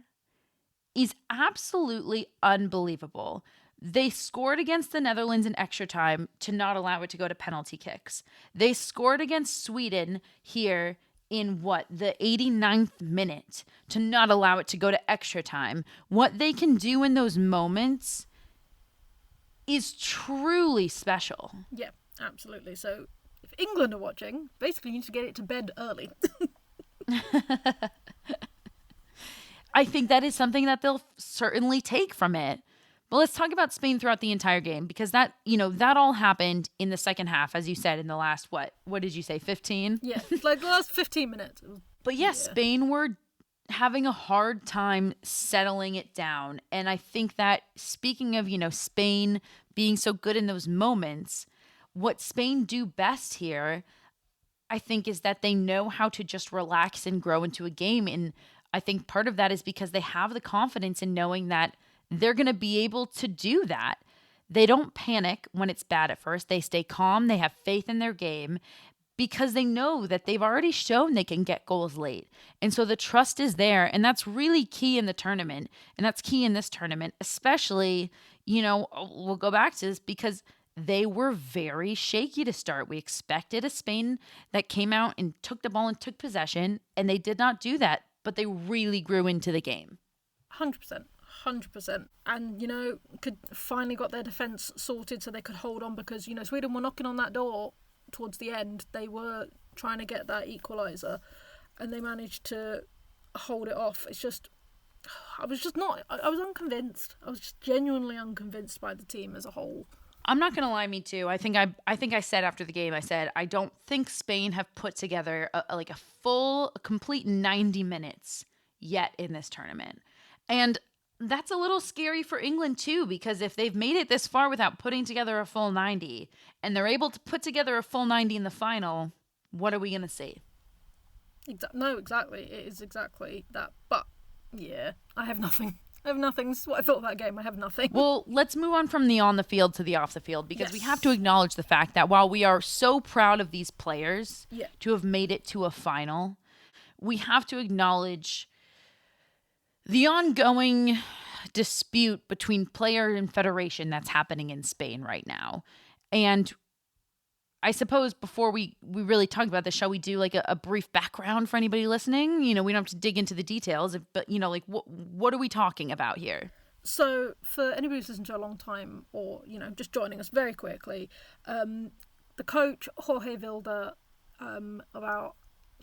is absolutely unbelievable. They scored against the Netherlands in extra time to not allow it to go to penalty kicks. They scored against Sweden here in the 89th minute to not allow it to go to extra time. What they can do in those moments is truly special. Yeah, absolutely. So if England are watching, basically you need to get it to bed early. I think that is something that they'll certainly take from it. But let's talk about Spain throughout the entire game, because that all happened in the second half, as you said, in the last, what did you say, 15? Yeah, like the last 15 minutes. But yes, yeah. Spain were having a hard time settling it down. And I think that, speaking of, Spain being so good in those moments, what Spain do best here, I think, is that they know how to just relax and grow into a game. And I think part of that is because they have the confidence in knowing that they're going to be able to do that. They don't panic when it's bad at first. They stay calm. They have faith in their game because they know that they've already shown they can get goals late. And so the trust is there. And that's really key in the tournament. And that's key in this tournament, especially, we'll go back to this because they were very shaky to start. We expected a Spain that came out and took the ball and took possession, and they did not do that, but they really grew into the game. 100%. 100%. And, could finally got their defence sorted so they could hold on because, Sweden were knocking on that door towards the end. They were trying to get that equaliser and they managed to hold it off. It's just, I was unconvinced. I was just genuinely unconvinced by the team as a whole. I'm not going to lie, me too. I think I said after the game, I don't think Spain have put together a complete 90 minutes yet in this tournament. And that's a little scary for England too, because if they've made it this far without putting together a full 90 and they're able to put together a full 90 in the final, what are we going to see? No, exactly. It is exactly that. But yeah, I have nothing. This is what I thought of that game. I have nothing. Well, let's move on from the on the field to the off the field, because yes. We have to acknowledge the fact that while we are so proud of these players to have made it to a final, we have to acknowledge the ongoing dispute between player and federation that's happening in Spain right now. And I suppose before we really talk about this, shall we do like a brief background for anybody listening? We don't have to dig into the details, but what are we talking about here? So for anybody who's listened to a long time or, just joining us very quickly, the coach, Jorge Vilda, about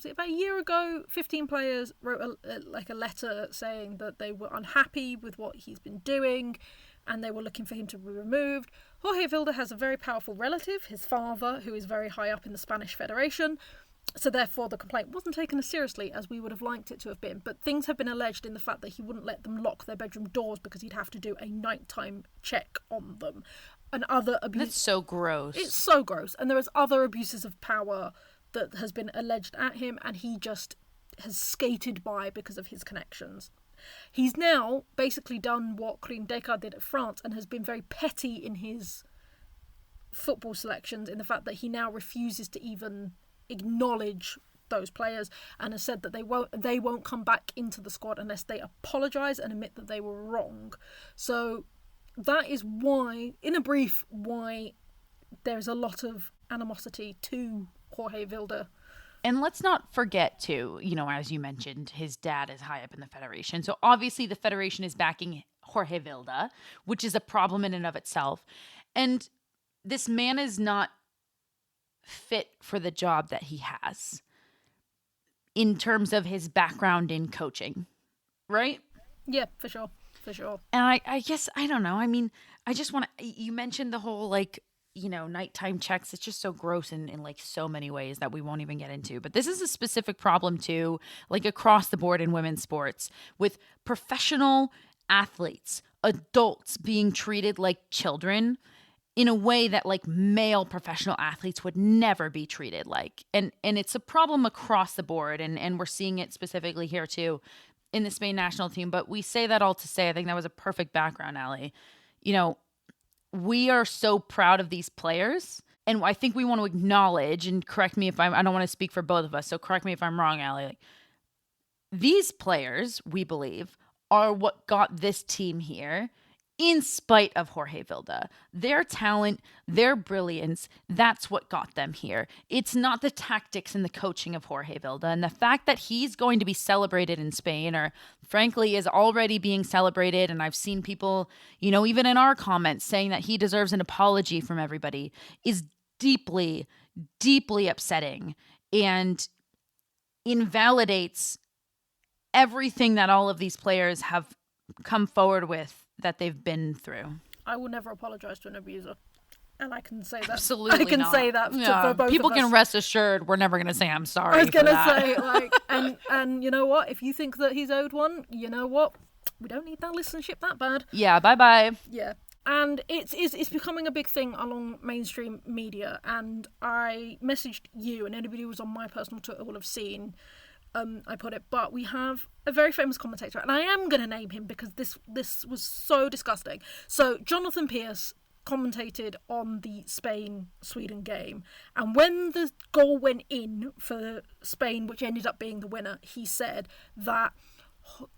a year ago, 15 players wrote a letter saying that they were unhappy with what he's been doing and they were looking for him to be removed. Jorge Vilda has a very powerful relative, his father, who is very high up in the Spanish Federation. So therefore the complaint wasn't taken as seriously as we would have liked it to have been. But things have been alleged in the fact that he wouldn't let them lock their bedroom doors because he'd have to do a nighttime check on them. And other abuse. That's so gross. It's so gross. And there is other abuses of power that has been alleged at him, and he just has skated by because of his connections. He's now basically done what Karim Descartes did at France and has been very petty in his football selections, in the fact that he now refuses to even acknowledge those players and has said that they won't come back into the squad unless they apologise and admit that they were wrong. So that is why, in a brief, why there's a lot of animosity to Jorge Vilda. And let's not forget, too, as you mentioned, his dad is high up in the Federation. So obviously the Federation is backing Jorge Vilda, which is a problem in and of itself. And this man is not fit for the job that he has in terms of his background in coaching, right? Yeah, for sure. And I guess, I don't know. I mean, I just want to, you mentioned the whole, nighttime checks. It's just so gross in so many ways that we won't even get into. But this is a specific problem too, across the board in women's sports, with professional athletes, adults being treated like children in a way that male professional athletes would never be treated like. And it's a problem across the board. And we're seeing it specifically here too in the Spain national team. But we say that all to say, I think that was a perfect background, Allie. We are so proud of these players. And I think we want to acknowledge, and correct me if I don't want to speak for both of us, so correct me if I'm wrong, Allie. These players, we believe, are what got this team here in spite of Jorge Vilda. Their talent, their brilliance, that's what got them here. It's not the tactics and the coaching of Jorge Vilda. And the fact that he's going to be celebrated in Spain, or frankly is already being celebrated, and I've seen people, even in our comments saying that he deserves an apology from everybody, is deeply, deeply upsetting and invalidates everything that all of these players have come forward with that they've been through. I will never apologize to an abuser. And I can say that. Absolutely I can not. say that for both people of us. can rest assured we're never going to say I'm sorry. I was going to that. say, and you know what? If you think that he's owed one, you know what? We don't need that listenership that bad. Yeah, bye-bye. Yeah. And it's becoming a big thing along mainstream media. And I messaged you, and anybody who was on my personal Twitter will have seen I put it, but we have a very famous commentator, and I am going to name him because this was so disgusting. So Jonathan Pierce commentated on the Spain-Sweden game, and when the goal went in for Spain, which ended up being the winner, he said that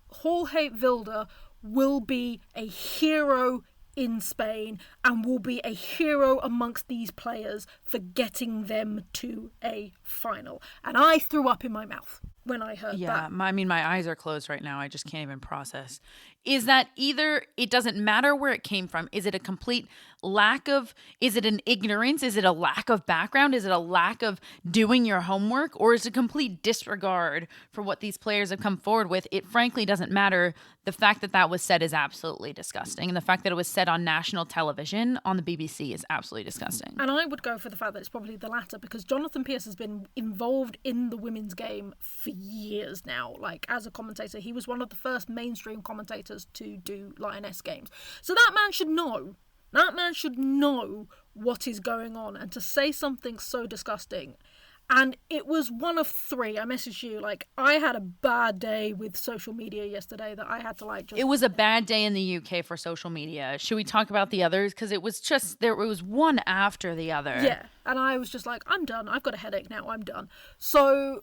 Jorge Vilda will be a hero in Spain and will be a hero amongst these players for getting them to a final. And I threw up in my mouth when I heard that. Yeah, my eyes are closed right now. I just can't even process. Is that either it doesn't matter where it came from? Is it a complete lack of, is it an ignorance? Is it a lack of background? Is it a lack of doing your homework? Or is it a complete disregard for what these players have come forward with? It frankly doesn't matter. The fact that that was said is absolutely disgusting. And the fact that it was said on national television on the BBC is absolutely disgusting. And I would go for the fact that it's probably the latter, because Jonathan Pierce has been involved in the women's game for years now. As a commentator, he was one of the first mainstream commentators to do Lioness games. So that man should know. That man should know what is going on. And to say something so disgusting. And it was one of three. I messaged you, I had a bad day with social media yesterday that I had to just... It was a bad day in the UK for social media. Should we talk about the others? Because it was just, it was one after the other. Yeah. And I was just I'm done. I've got a headache now. I'm done. So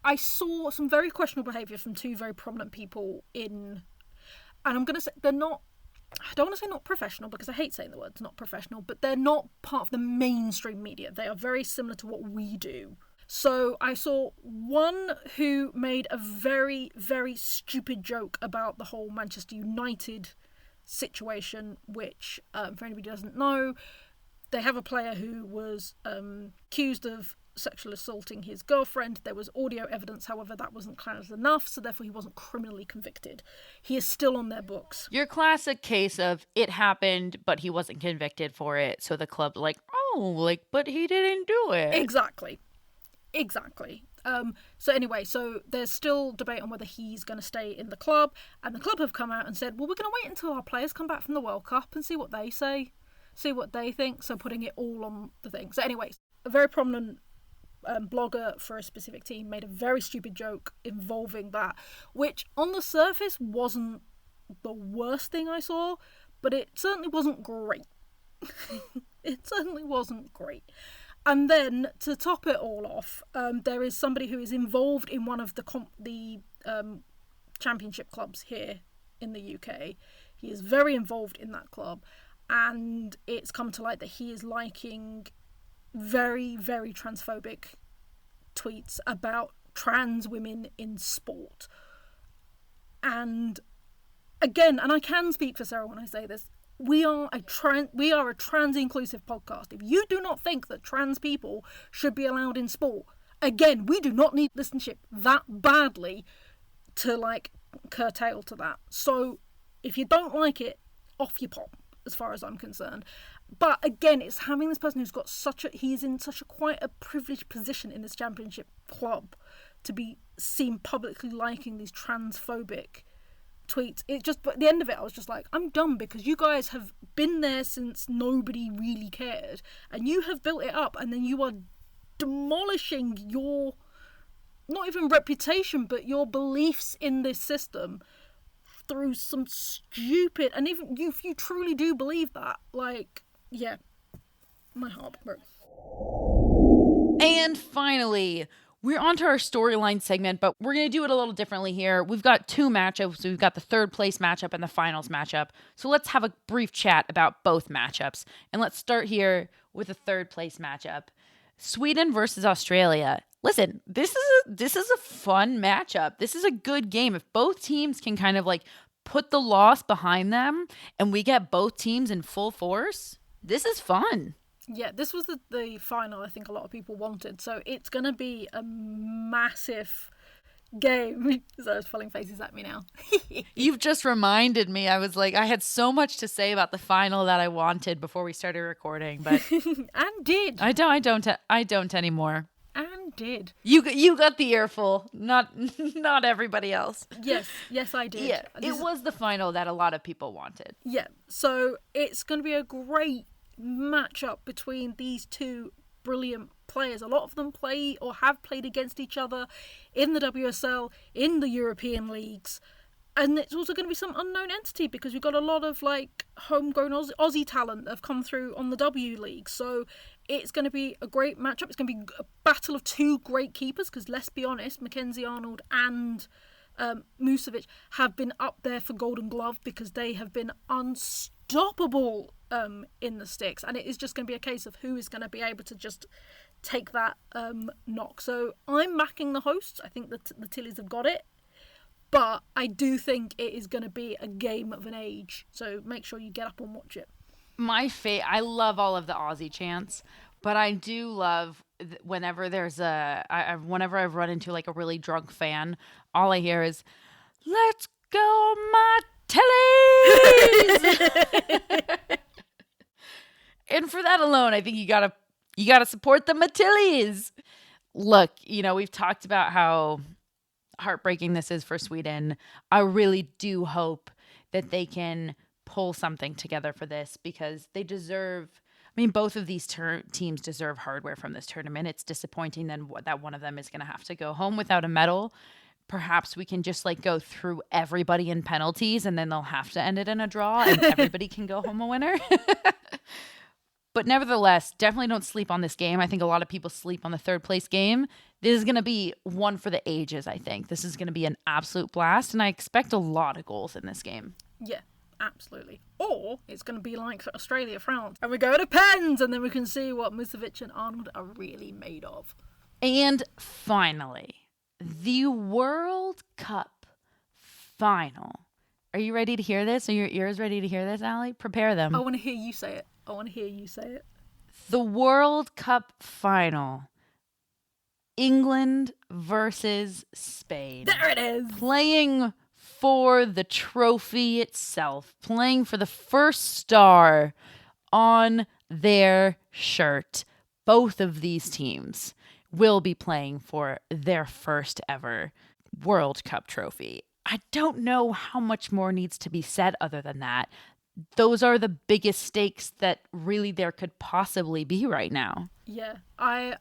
I saw some very questionable behaviour from two very prominent people in... And I'm going to say they're not... I don't want to say not professional, because I hate saying the words not professional, but they're not part of the mainstream media. They are very similar to what we do. So I saw one who made a very, very stupid joke about the whole Manchester United situation, which, for anybody who doesn't know, they have a player who was accused of sexual assaulting his girlfriend. There was audio evidence, however, that wasn't clear enough, so therefore he wasn't criminally convicted. He is still on their books. Your classic case of it happened, but he wasn't convicted for it, so the club but he didn't do it. Exactly. So anyway, so there's still debate on whether he's going to stay in the club, and the club have come out and said, well, we're going to wait until our players come back from the World Cup and see what they say, see what they think, so putting it all on the thing. So anyway, a very prominent blogger for a specific team made a very stupid joke involving that, which on the surface wasn't the worst thing I saw, but it certainly wasn't great. It certainly wasn't great. And then to top it all off, there is somebody who is involved in one of the championship clubs here in the UK. He is very involved in that club, and it's come to light that he is liking very, very transphobic tweets about trans women in sport. And again, and I can speak for Sarah when I say this, we are a trans inclusive podcast. If you do not think that trans people should be allowed in sport, again, we do not need listenership that badly to like curtail to that. So if you don't like it, off you pop, as far as I'm concerned. But again, it's having this person who's got he's in such a quite a privileged position in this championship club to be seen publicly liking these transphobic tweets. But at the end of it, I was just like, I'm done, because you guys have been there since nobody really cared, and you have built it up, and then you are demolishing your, not even reputation, but your beliefs in this system through some stupid, and even if you truly do believe that, like, yeah, my heart broke. And finally, we're on to our storyline segment, but we're going to do it a little differently here. We've got two matchups. We've got the third place matchup and the finals matchup. So let's have a brief chat about both matchups. And let's start here with the third place matchup. Sweden versus Australia. Listen, this is a fun matchup. This is a good game. If both teams can kind of like put the loss behind them and we get both teams in full force, this is fun. Yeah, this was the final I think a lot of people wanted. So it's going to be a massive game. Zara's pulling faces at me now. You've just reminded me. I was like, I had so much to say about the final that I wanted before we started recording, but and did. I don't anymore. And did. You got the earful, not everybody else. Yes, I did. Yeah, it was the final that a lot of people wanted. Yeah, so it's going to be a great matchup between these two brilliant players. A lot of them play or have played against each other in the WSL, in the European leagues, and it's also going to be some unknown entity because we've got a lot of like homegrown Aussie talent that have come through on the W League. So it's going to be a great matchup. It's going to be a battle of two great keepers because let's be honest, Mackenzie Arnold and Musovic have been up there for Golden Glove because they have been unstoppable in the sticks, and it is just going to be a case of who is going to be able to just take that knock. So I'm backing the hosts. I think that the Tillies have got it, but I do think it is going to be a game of an age. So make sure you get up and watch it. I love all of the Aussie chants, but I do love whenever whenever I've run into like a really drunk fan, all I hear is, "Let's go, my Tillies!" And for that alone, I think you gotta support the Matillies. Look, we've talked about how heartbreaking this is for Sweden. I really do hope that they can pull something together for this because they deserve. I mean, both of these teams deserve hardware from this tournament. It's disappointing then that one of them is going to have to go home without a medal. Perhaps we can just like go through everybody in penalties and then they'll have to end it in a draw and everybody can go home a winner. But nevertheless, definitely don't sleep on this game. I think a lot of people sleep on the third place game. This is going to be one for the ages, I think. This is going to be an absolute blast, and I expect a lot of goals in this game. Yeah, absolutely. Or it's going to be like for Australia, France, and we go to pens, and then we can see what Musovic and Arnold are really made of. And finally, the World Cup final. Are you ready to hear this? Are your ears ready to hear this, Allie? Prepare them. I want to hear you say it. The World Cup final. England versus Spain. There it is. Playing for the trophy itself. Playing for the first star on their shirt. Both of these teams will be playing for their first ever World Cup trophy. I don't know how much more needs to be said other than that. Those are the biggest stakes that really there could possibly be right now. Yeah, I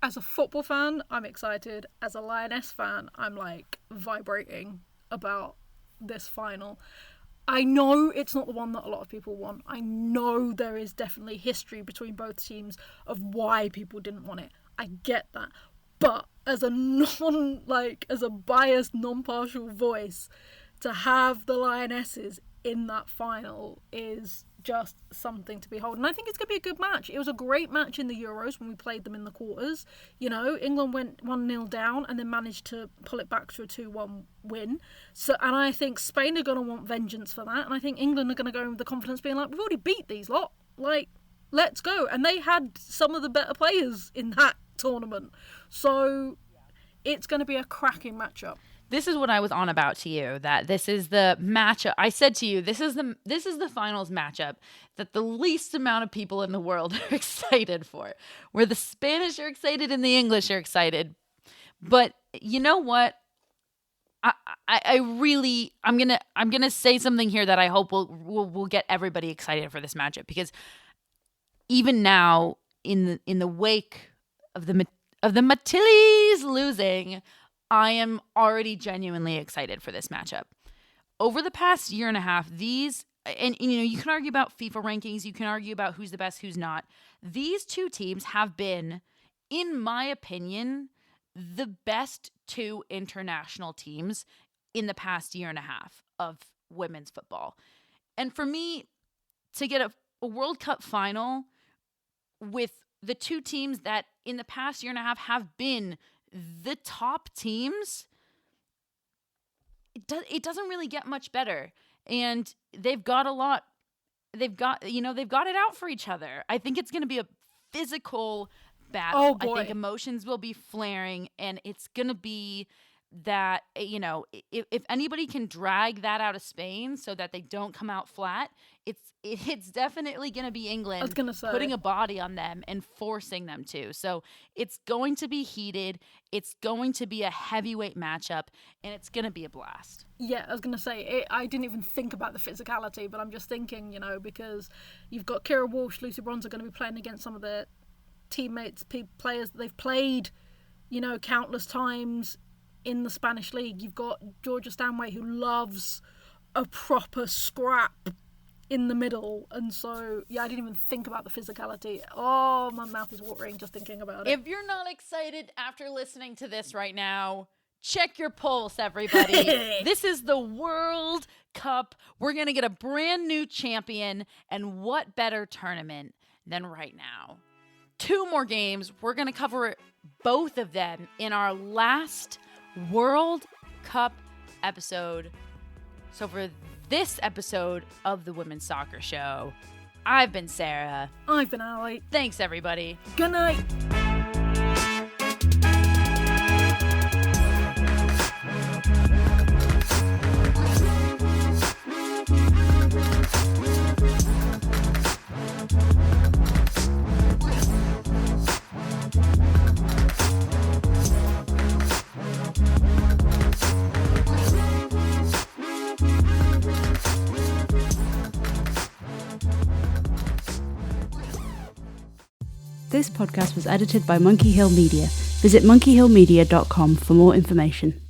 as a football fan, I'm excited. As a Lioness fan, I'm like vibrating about this final. I know it's not the one that a lot of people want. I know there is definitely history between both teams of why people didn't want it. I get that. But as a biased, non-partial voice, to have the Lionesses in that final is just something to behold. And I think it's going to be a good match. It was a great match in the Euros when we played them in the quarters. You know, England went 1-0 down and then managed to pull it back to a 2-1 win. So, and I think Spain are going to want vengeance for that. And I think England are going to go in with the confidence being like, we've already beat these lot. Like, let's go. And they had some of the better players in that tournament. So it's going to be a cracking matchup. This is what I was on about to you, that this is the matchup. I said to you, this is the finals matchup that the least amount of people in the world are excited for. Where the Spanish are excited and the English are excited. But you know what? I'm gonna say something here that I hope will get everybody excited for this matchup, because even now in the wake of the Matilles losing, I am already genuinely excited for this matchup. Over the past year and a half, these, and you know, you can argue about FIFA rankings, you can argue about who's the best, who's not. These two teams have been, in my opinion, the best two international teams in the past year and a half of women's football. And for me, to get a World Cup final with the two teams that in the past year and a half have been the top teams, it doesn't really get much better. And they've got a lot. They've got it out for each other. I think it's going to be a physical battle. Oh, boy. I think emotions will be flaring, and it's going to be that, you know, if anybody can drag that out of Spain so that they don't come out flat, it's definitely going to be England. I was gonna say, putting a body on them and forcing them to. So it's going to be heated. It's going to be a heavyweight matchup, and it's going to be a blast. Yeah, I was going to say, I didn't even think about the physicality, but I'm just thinking, you know, because you've got Kira Walsh, Lucy Bronze are going to be playing against some of their teammates, players that they've played, you know, countless times in the Spanish league. You've got Georgia Stanway, who loves a proper scrap in the middle. And so, yeah, I didn't even think about the physicality. Oh, my mouth is watering just thinking about it. If you're not excited after listening to this right now, check your pulse, everybody. This is the World Cup. We're going to get a brand new champion. And what better tournament than right now? 2 more games. We're going to cover both of them in our last World Cup episode. So for this episode of the Women's Soccer Show, I've been Sarah. I've been Allie. Thanks, everybody. Good night. This podcast was edited by Monkey Hill Media. Visit monkeyhillmedia.com for more information.